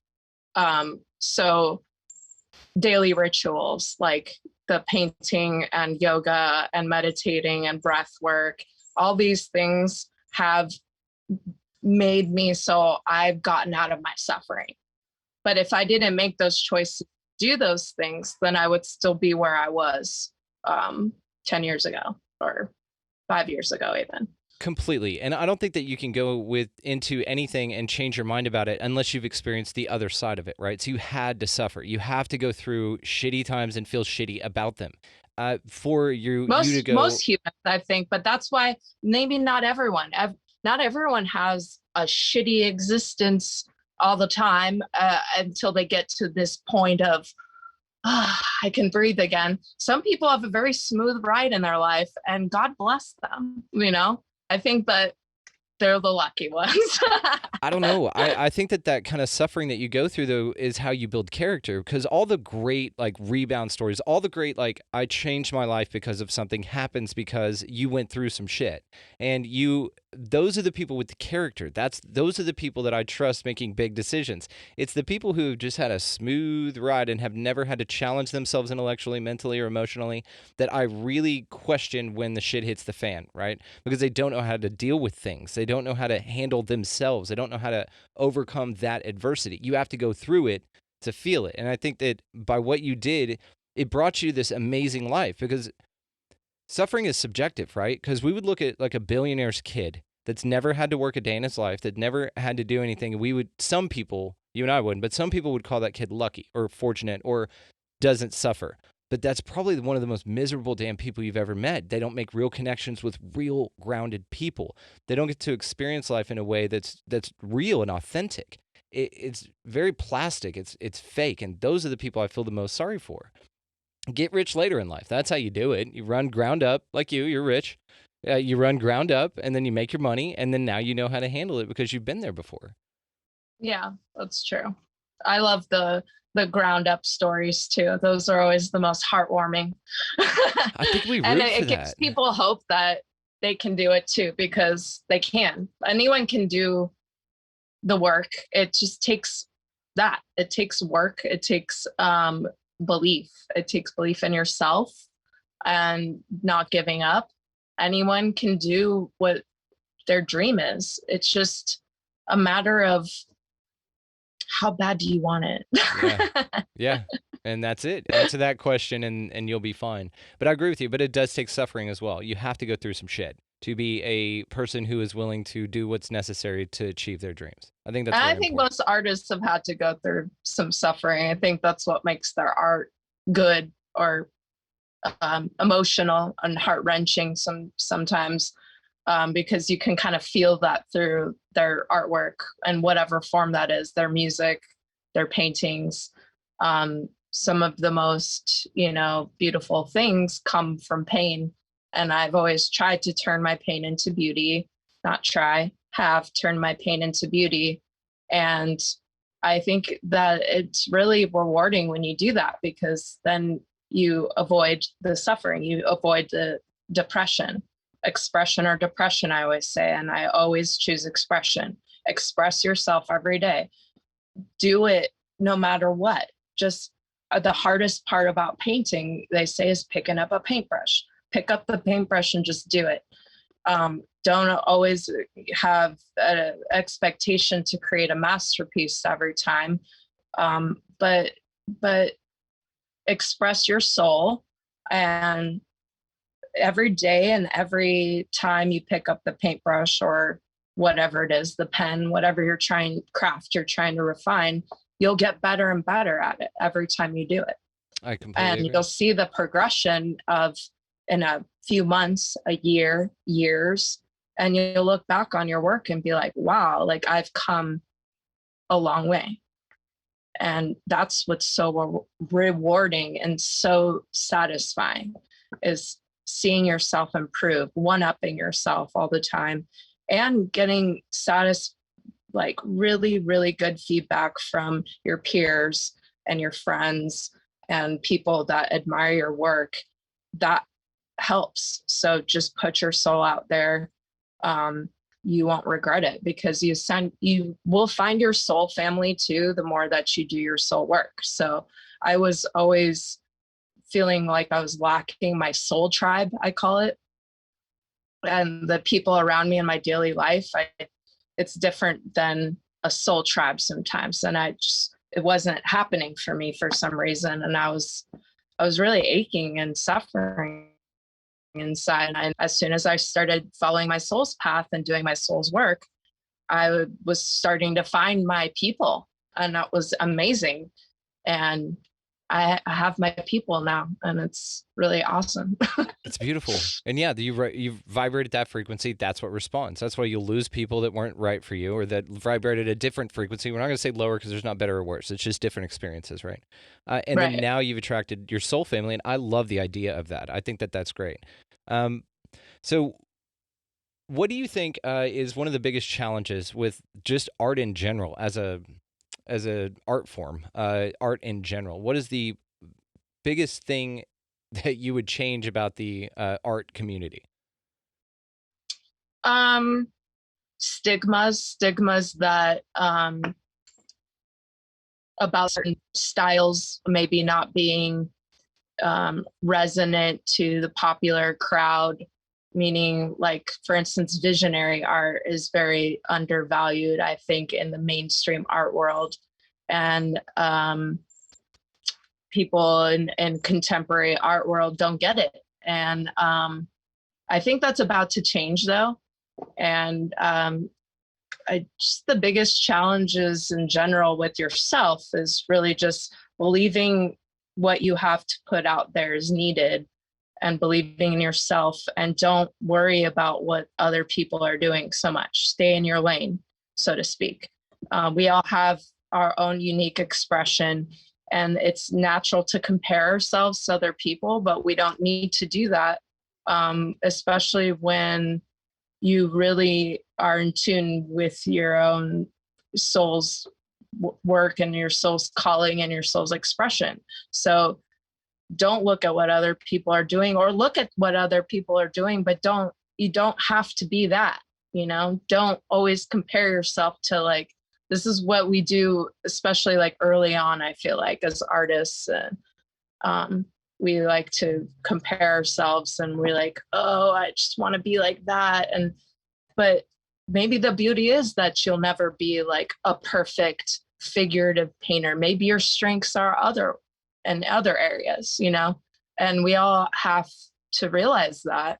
Speaker 7: So daily rituals like the painting and yoga and meditating and breath work, all these things have made me so I've gotten out of my suffering. But if I didn't make those choices, do those things, then I would still be where I was 10 years ago or 5 years ago even.
Speaker 8: Completely. And I don't think that you can go into anything and change your mind about it unless you've experienced the other side of it, right? So you had to suffer. You have to go through shitty times and feel shitty about them. For you to go. Most
Speaker 7: humans, I think, but that's why maybe not everyone. Not everyone has a shitty existence all the time until they get to this point of, I can breathe again. Some people have a very smooth ride in their life, and God bless them, you know? I think that they're the lucky ones.
Speaker 8: I don't know. I think that kind of suffering that you go through, though, is how you build character, because all the great, like, rebound stories, all the great, like, I changed my life because of something happens because you went through some shit. And those are the people with the character. Those are the people that I trust making big decisions. It's the people who have just had a smooth ride and have never had to challenge themselves intellectually, mentally, or emotionally that I really question when the shit hits the fan, right? Because they don't know how to deal with things. They don't know how to handle themselves. They don't know how to overcome that adversity. You have to go through it to feel it. And I think that by what you did, it brought you this amazing life, because suffering is subjective, right? Because we would look at like a billionaire's kid that's never had to work a day in his life, that never had to do anything. Some people, you and I wouldn't, but some people would call that kid lucky or fortunate or doesn't suffer. But that's probably one of the most miserable damn people you've ever met. They don't make real connections with real grounded people. They don't get to experience life in a way that's real and authentic. It's very plastic. It's fake. And those are the people I feel the most sorry for. Get rich later in life. That's how you do it. You run ground up, like you're rich. You run ground up, and then you make your money, and then now you know how to handle it because you've been there before.
Speaker 7: Yeah, that's true. I love the ground up stories too. Those are always the most heartwarming.
Speaker 8: I think we root
Speaker 7: and
Speaker 8: for
Speaker 7: it gives people hope that they can do it too, because they can. Anyone can do the work. It just takes that. It takes work. It takes belief. It takes belief in yourself and not giving up anyone can do what their dream is. It's just a matter of how bad do you want it?
Speaker 8: Yeah. Yeah. And that's it. Answer that question and you'll be fine. But I agree with you, but it does take suffering as well. You have to go through some shit to be a person who is willing to do what's necessary to achieve their dreams. I think that's
Speaker 7: I
Speaker 8: very
Speaker 7: think
Speaker 8: important.
Speaker 7: most artists have had to go through some suffering. I think that's what makes their art good or emotional and heart-wrenching sometimes, because you can kind of feel that through their artwork and whatever form that is, their music, their paintings. Some of the most, beautiful things come from pain. And I've always tried to turn my pain into beauty, have turned my pain into beauty. And I think that it's really rewarding when you do that, because then you avoid the suffering, you avoid the depression. Expression or depression, I always say, and I always choose expression. Express yourself every day. Do it no matter what. Just the hardest part about painting, they say, is picking up a paintbrush. Pick up the paintbrush and just do it. Don't always have an expectation to create a masterpiece every time, but express your soul. And every day and every time you pick up the paintbrush or whatever it is, the pen, whatever you're trying to refine, you'll get better and better at it every time you do it.
Speaker 8: I completely
Speaker 7: And
Speaker 8: agree.
Speaker 7: you'll see the progression of, in a few months, a year, years, and you'll look back on your work and be like, wow, like I've come a long way. And that's what's so rewarding and so satisfying, is seeing yourself improve, one-upping yourself all the time, and getting like really, really good feedback from your peers and your friends and people that admire your work. That helps. So just put your soul out there. You won't regret it, because you will find your soul family too, the more that you do your soul work. So I was always feeling like I was lacking my soul tribe, I call it. And the people around me in my daily life, it's different than a soul tribe sometimes. And it wasn't happening for me for some reason. And I was really aching and suffering inside. And as soon as I started following my soul's path and doing my soul's work, I was starting to find my people, and that was amazing. And I have my people now, and it's really awesome.
Speaker 8: It's beautiful. And yeah, you've vibrated that frequency. That's what responds. That's why you'll lose people that weren't right for you, or that vibrated a different frequency. We're not going to say lower, because there's not better or worse. It's just different experiences, right? And then now you've attracted your soul family, and I love the idea of that. I think that that's great. So what do you think is one of the biggest challenges with just art in general, as a art form, art in general? What is the biggest thing that you would change about the art community?
Speaker 7: Stigmas that about certain styles maybe not being resonant to the popular crowd, meaning, like, for instance, visionary art is very undervalued, I think, in the mainstream art world. And people in contemporary art world don't get it. And I think that's about to change, though. And just the biggest challenges in general with yourself is really just believing what you have to put out there is needed, and believing in yourself, and don't worry about what other people are doing so much. Stay in your lane, so to speak. We all have our own unique expression, and it's natural to compare ourselves to other people, but we don't need to do that, especially when you really are in tune with your own soul's work and your soul's calling and your soul's expression. So don't look at what other people are doing, or look at what other people are doing, but you don't have to be that, don't always compare yourself to, like, this is what we do, especially like early on, I feel like, as artists. And we like to compare ourselves, and we're like, oh, I just want to be like that. But maybe the beauty is that you'll never be like a perfect figurative painter. Maybe your strengths are other areas, and we all have to realize that.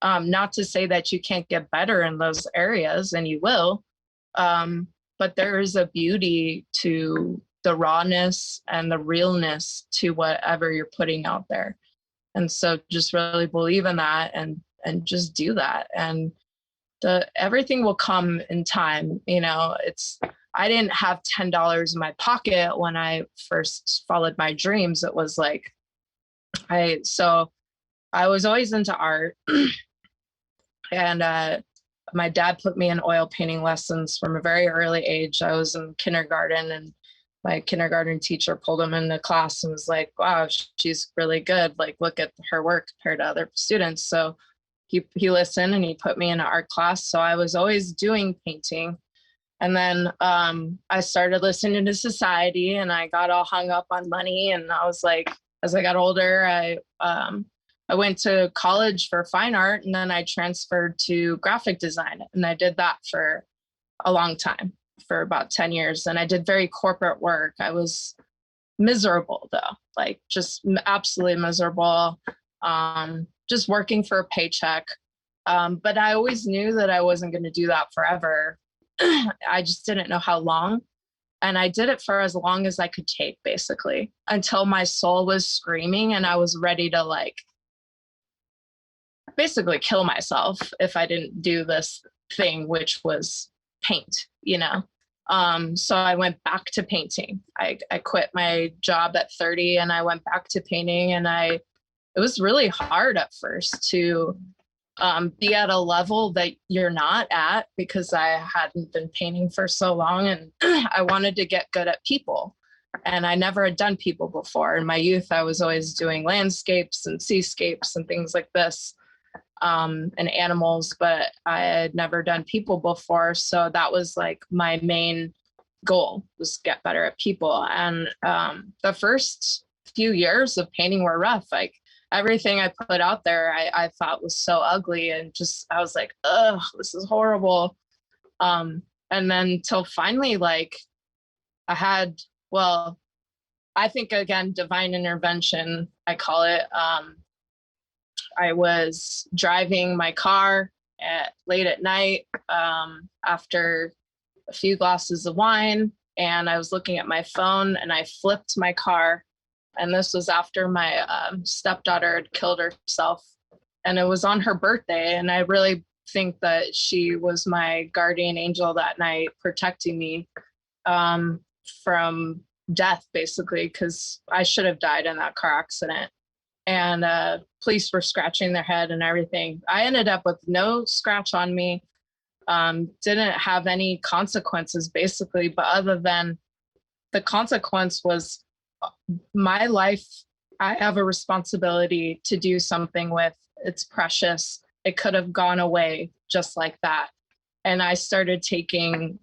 Speaker 7: Not to say that you can't get better in those areas, and you will, but there is a beauty to the rawness and the realness to whatever you're putting out there. And so just really believe in that, and just do that, and everything will come in time. I didn't have $10 in my pocket when I first followed my dreams. It was like, I was always into art. And my dad put me in oil painting lessons from a very early age. I was in kindergarten, and my kindergarten teacher pulled him into class and was like, wow, she's really good. Like, look at her work compared to other students. So he listened, and he put me in an art class. So I was always doing painting. And then I started listening to society, and I got all hung up on money. And I was like, as I got older, I went to college for fine art, and then I transferred to graphic design. And I did that for a long time, for about 10 years. And I did very corporate work. I was miserable though, like just absolutely miserable, just working for a paycheck. But I always knew that I wasn't going to do that forever. I just didn't know how long. And I did it for as long as I could take, basically, until my soul was screaming and I was ready to like basically kill myself if I didn't do this thing, which was paint, So I went back to painting. I quit my job at 30 and I went back to painting, and it was really hard at first to be at a level that you're not at, because I hadn't been painting for so long, and I wanted to get good at people. And I never had done people before. In my youth, I was always doing landscapes and seascapes and things like this, and animals, but I had never done people before. So that was like my main goal, was get better at people. And the first few years of painting were rough. Like everything I put out there, I thought was so ugly, and I was like, ugh, this is horrible. And then till finally, like I think, again, divine intervention, I call it. I was driving my car late at night after a few glasses of wine, and I was looking at my phone, and I flipped my car. And this was after my stepdaughter had killed herself, and it was on her birthday. And I really think that she was my guardian angel that night, protecting me from death, basically, because I should have died in that car accident. And police were scratching their head and everything. I ended up with no scratch on me, didn't have any consequences, basically, but other than the consequence was my life, I have a responsibility to do something with. It's precious. It could have gone away just like that. And I started taking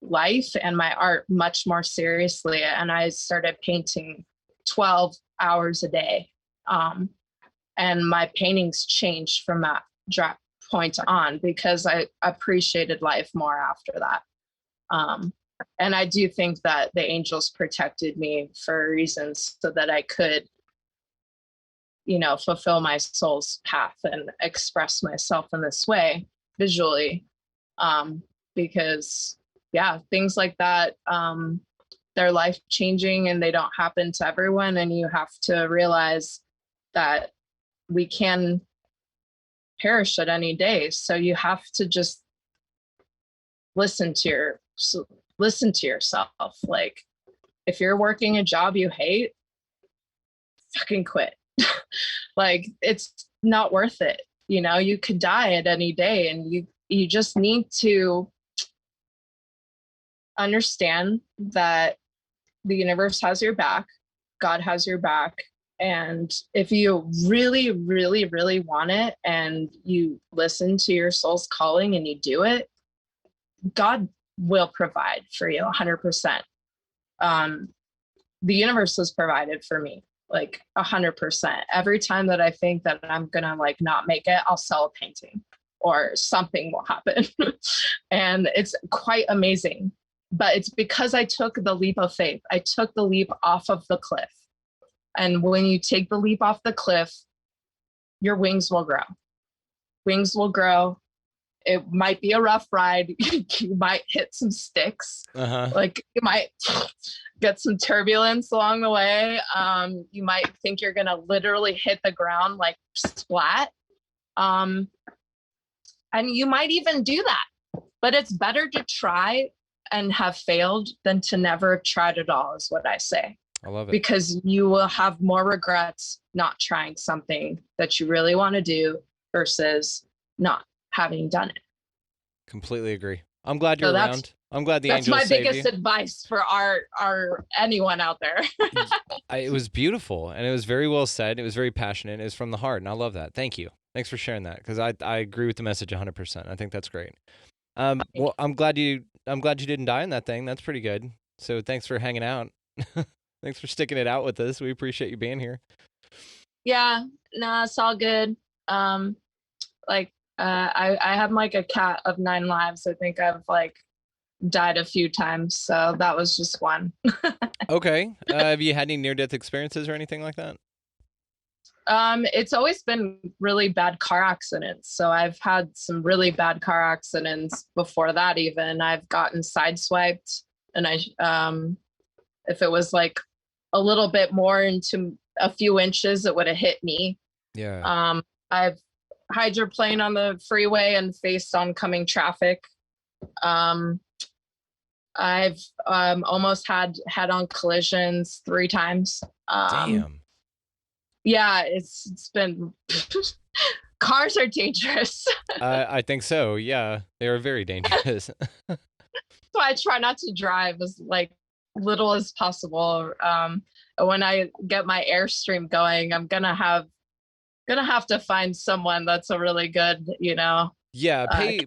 Speaker 7: life and my art much more seriously. And I started painting 12 hours a day. And my paintings changed from that point on, because I appreciated life more after that. And I do think that the angels protected me for reasons so that I could, fulfill my soul's path and express myself in this way visually. Because things like that, they're life changing and they don't happen to everyone. And you have to realize that we can perish at any day. So you have to just listen to yourself. Like, if you're working a job you hate, fucking quit. Like, it's not worth it. You could die at any day, and you just need to understand that the universe has your back, God has your back. And if you really, really, really want it, and you listen to your soul's calling and you do it, God will provide for you 100%. The universe has provided for me. like 100%. Every time that I think that I'm gonna like not make it, I'll sell a painting or something will happen. And it's quite amazing. But it's because I took the leap of faith. I took the leap off of the cliff. And when you take the leap off the cliff, your wings will grow. Wings will grow. It might be a rough ride. You might hit some sticks. Like you might get some turbulence along the way. You might think you're gonna literally hit the ground like splat. And you might even do that. But it's better to try and have failed than to never have tried at all, is what I say.
Speaker 8: I love it.
Speaker 7: Because you will have more regrets not trying something that you really want to do versus not having done it.
Speaker 8: Completely agree. I'm glad you're around. I'm glad the angels saved you.
Speaker 7: That's my biggest advice for our anyone out there.
Speaker 8: It was beautiful, and it was very well said. It was very passionate. It was from the heart, and I love that. Thank you. Thanks for sharing that, because I agree with the message 100%. I think that's great. Well, I'm glad you didn't die in that thing. That's pretty good. So thanks for hanging out. Thanks for sticking it out with us. We appreciate you being here.
Speaker 7: Yeah, no, it's all good. I have like a cat of 9 lives. I think I've like died a few times, so that was just one.
Speaker 8: Okay. Have you had any near-death experiences or anything like that?
Speaker 7: It's always been really bad car accidents. So I've had some really bad car accidents before that. Even I've gotten sideswiped, and if it was like a little bit more into a few inches, it would have hit me.
Speaker 8: Yeah.
Speaker 7: I've hydroplaned on the freeway and faced oncoming traffic. I've almost had head-on collisions 3 times.
Speaker 8: Damn.
Speaker 7: Yeah, it's been cars are dangerous.
Speaker 8: I think so. Yeah, they are very dangerous.
Speaker 7: So I try not to drive as like little as possible. When I get my Airstream going, I'm gonna have to find someone that's a really good,
Speaker 8: Yeah,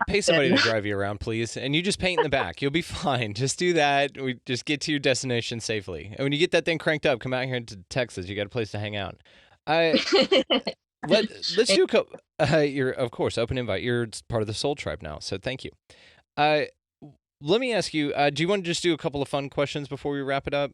Speaker 8: pay somebody to drive you around, please. And you just paint in the back. You'll be fine. Just do that. We just get to your destination safely. And when you get that thing cranked up, come out here to Texas. You got a place to hang out. Let's do a couple. You're, of course, open invite. You're part of the Soul Tribe now, so thank you. Let me ask you, do you want to just do a couple of fun questions before we wrap it up?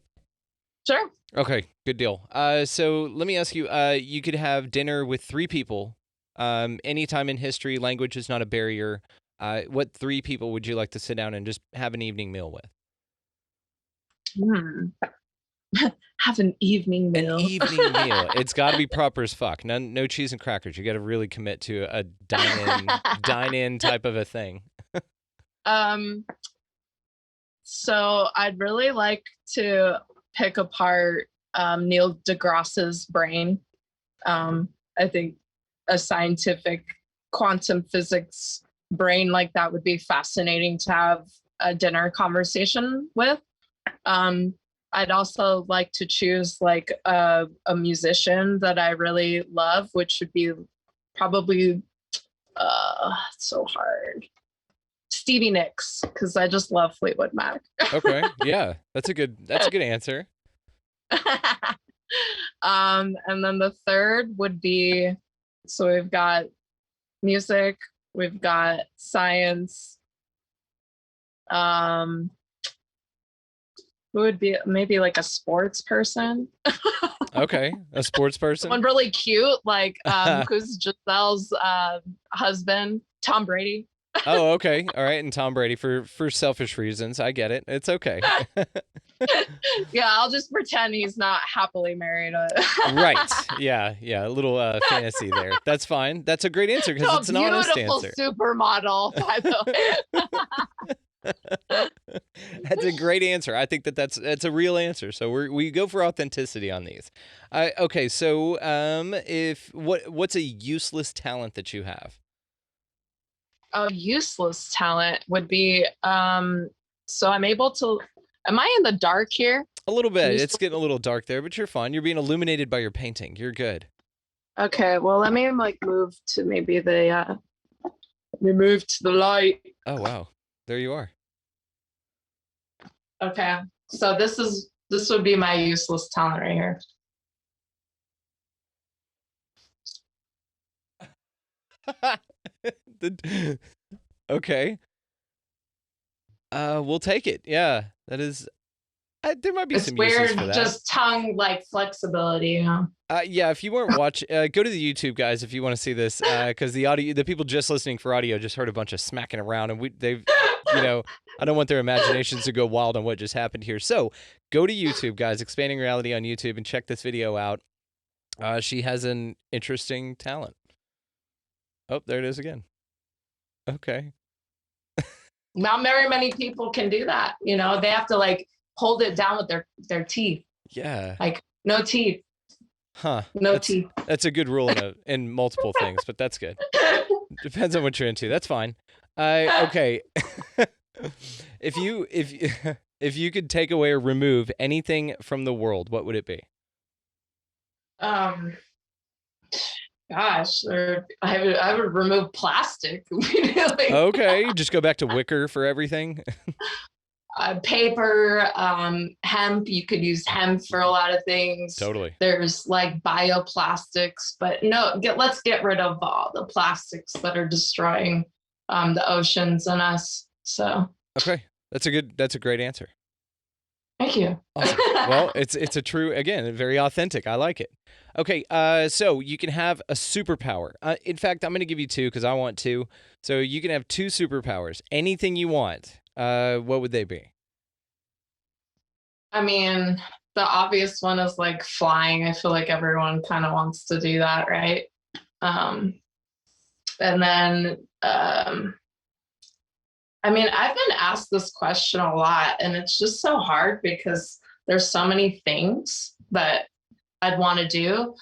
Speaker 7: Sure.
Speaker 8: Okay, good deal. So let me ask you, you could have dinner with 3 people, anytime in history, language is not a barrier. What 3 people would you like to sit down and just have an evening meal with?
Speaker 7: Have an evening meal.
Speaker 8: An evening meal. It's got to be proper as fuck. No cheese and crackers. You got to really commit to a dine-in type of a thing.
Speaker 7: So I'd really like to pick apart Neil deGrasse's brain. I think a scientific quantum physics brain like that would be fascinating to have a dinner conversation with. I'd also like to choose like a musician that I really love, which would be probably it's so hard. Stevie Nicks, because I just love Fleetwood Mac.
Speaker 8: Okay, yeah, that's a good answer.
Speaker 7: And then the third would be, so we've got music, we've got science. Who would be maybe like a sports person?
Speaker 8: Okay, a sports person.
Speaker 7: One really cute, like who's Giselle's husband, Tom Brady.
Speaker 8: Oh, okay. All right. And Tom Brady for selfish reasons. I get it. It's okay.
Speaker 7: Yeah, I'll just pretend he's not happily married.
Speaker 8: Right. Yeah. A little fantasy there. That's fine. That's a great answer because it's an honest answer.
Speaker 7: Supermodel, by the way.
Speaker 8: That's a great answer. I think that's a real answer. So we go for authenticity on these. Okay. So what's a useless talent that you have?
Speaker 7: A useless talent would be so I'm able to. Am I in the dark here?
Speaker 8: A little bit. It's getting a little dark there, but you're fine. You're being illuminated by your painting. You're good.
Speaker 7: Okay, well, let me like move to maybe the light.
Speaker 8: Oh wow, there you are.
Speaker 7: Okay, so this would be my useless talent right here.
Speaker 8: Okay. We'll take it. Yeah, that is. There might be
Speaker 7: It's
Speaker 8: some uses
Speaker 7: weird,
Speaker 8: for that.
Speaker 7: just tongue like flexibility, you know?
Speaker 8: Yeah, if you weren't watching, go to the YouTube, guys, if you want to see this, because the people just listening for audio just heard a bunch of smacking around, and they've, I don't want their imaginations to go wild on what just happened here. So go to YouTube, guys, Expanding Reality on YouTube, and check this video out. She has an interesting talent. Oh, there it is again. Okay.
Speaker 7: Not very many people can do that. You know, they have to like hold it down with their teeth.
Speaker 8: Yeah.
Speaker 7: Like no teeth.
Speaker 8: Huh.
Speaker 7: No teeth.
Speaker 8: That's a good rule in multiple things, but that's good. Depends on what you're into. That's fine. Okay. If you could take away or remove anything from the world, what would it be?
Speaker 7: Gosh, I would remove plastic immediately.
Speaker 8: Okay, just go back to wicker for everything.
Speaker 7: Paper, hemp. You could use hemp for a lot of things.
Speaker 8: Totally.
Speaker 7: There's like bioplastics, but no, let's get rid of all the plastics that are destroying the oceans and us. So.
Speaker 8: Okay, that's a great answer.
Speaker 7: Thank you.
Speaker 8: Awesome. Well, it's a true, again, very authentic. I like it. Okay, so you can have a superpower. In fact, I'm going to give you two because I want two. So you can have two superpowers. Anything you want. What would they be?
Speaker 7: I mean, the obvious one is like flying. I feel like everyone kind of wants to do that, right? And then, I mean, I've been asked this question a lot, and it's just so hard because there's so many things that I'd want to do.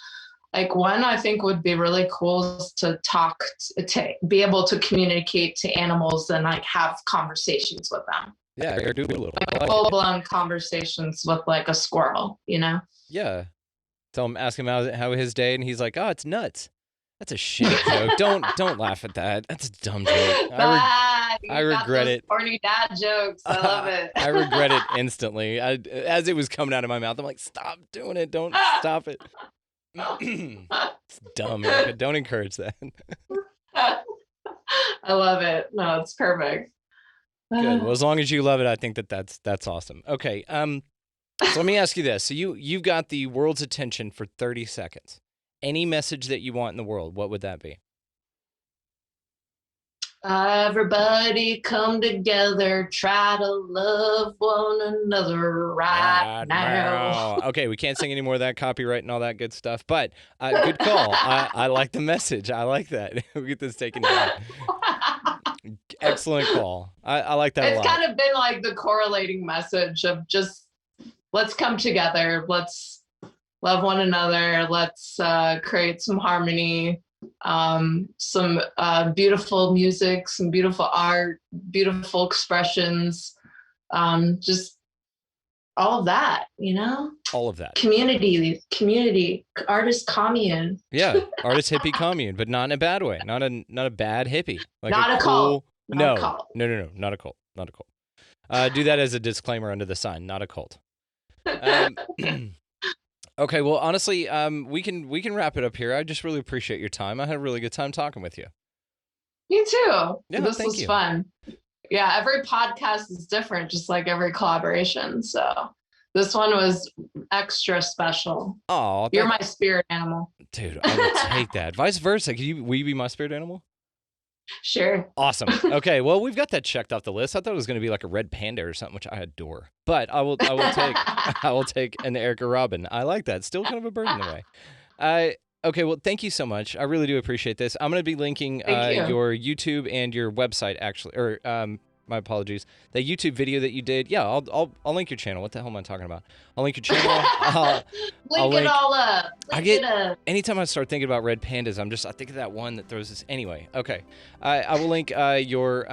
Speaker 7: Like one I think would be really cool is to be able to communicate to animals and like have conversations with them.
Speaker 8: Yeah, do a little.
Speaker 7: Like full-blown conversations with like a squirrel, you know?
Speaker 8: Yeah. Ask him how his day, and he's like, "Oh, it's nuts." That's a shitty joke. Don't laugh at that. That's a dumb joke. I regret it.
Speaker 7: Corny dad jokes. I love it.
Speaker 8: I regret it instantly. As it was coming out of my mouth, I'm like, "Stop doing it. Don't stop it." It's dumb, Erica. Don't encourage that.
Speaker 7: I love it. No, it's perfect.
Speaker 8: Good. Well, as long as you love it, I think that's awesome. Okay. So let me ask you this. So you've got the world's attention for 30 seconds. Any message that you want in the world, what would that be?
Speaker 7: Everybody come together, try to love one another right now.
Speaker 8: Okay, we can't sing any more of that, copyright and all that good stuff, but good call. I like the message. I like that. We'll get this taken down. Excellent call. I like that a lot.
Speaker 7: It's kind of been like the correlating message of just let's come together, let's love one another, let's create some harmony. Some beautiful music, some beautiful art, beautiful expressions, just all of that, you know?
Speaker 8: All of that.
Speaker 7: Community, artist commune.
Speaker 8: Yeah, artist hippie commune, but not in a bad way. Not a bad hippie. Like
Speaker 7: not a cult.
Speaker 8: No, not a cult. Not a cult. Do that as a disclaimer under the sign. Not a cult. Okay, well, honestly, we can wrap it up here. I just really appreciate your time. I had a really good time talking with you.
Speaker 7: Me too.
Speaker 8: Yeah,
Speaker 7: this was fun. Yeah, every podcast is different, just like every collaboration. So this one was extra special.
Speaker 8: Oh,
Speaker 7: you're my spirit animal,
Speaker 8: dude. I would take that. Vice versa. Will you be my spirit animal?
Speaker 7: Sure.
Speaker 8: Awesome. Okay, well, we've got that checked off the list. I thought it was going to be like a red panda or something, which I adore. But I will take an Erica Robin. I like that. Still kind of a bird in the way. Okay, well, thank you so much. I really do appreciate this. I'm going to be linking your YouTube and your website, actually, or my apologies. The YouTube video that you did, yeah, I'll link your channel. What the hell am I talking about? I'll link your channel.
Speaker 7: Link it all up.
Speaker 8: Anytime I start thinking about red pandas, I think of that one that throws this. Anyway, okay. I will link your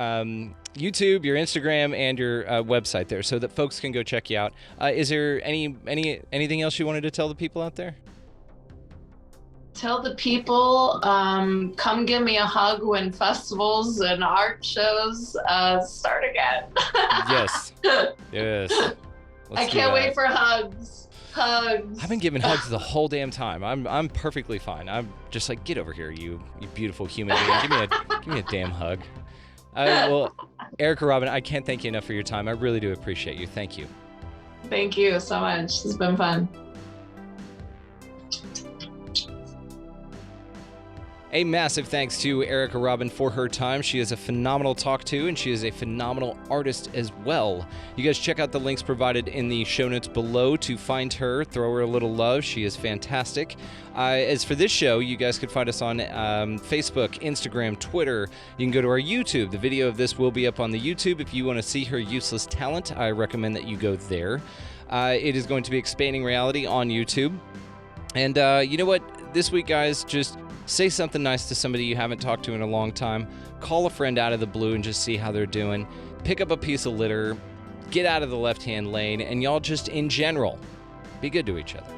Speaker 8: YouTube, your Instagram, and your website there so that folks can go check you out. Is there anything else you wanted to tell the people out there?
Speaker 7: Tell the people, come give me a hug when festivals and art shows start again.
Speaker 8: Yes. Yes.
Speaker 7: I can't wait for hugs. Hugs.
Speaker 8: I've been giving hugs the whole damn time. I'm perfectly fine. I'm just like, get over here, you beautiful human being. Give me a damn hug. Well, Erica Robin, I can't thank you enough for your time. I really do appreciate you. Thank you.
Speaker 7: Thank you so much. This has been fun.
Speaker 8: A massive thanks to Erica Robin for her time. She is a phenomenal talk to, and she is a phenomenal artist as well. You guys check out the links provided in the show notes below to find her. Throw her a little love. She is fantastic. As for this show, you guys could find us on Facebook, Instagram, Twitter. You can go to our YouTube. The video of this will be up on the YouTube. If you want to see her useless talent, I recommend that you go there. It is going to be Expanding Reality on YouTube. And you know what? This week, guys, just say something nice to somebody you haven't talked to in a long time. Call a friend out of the blue and just see how they're doing. Pick up a piece of litter. Get out of the left-hand lane. And y'all just, in general, be good to each other.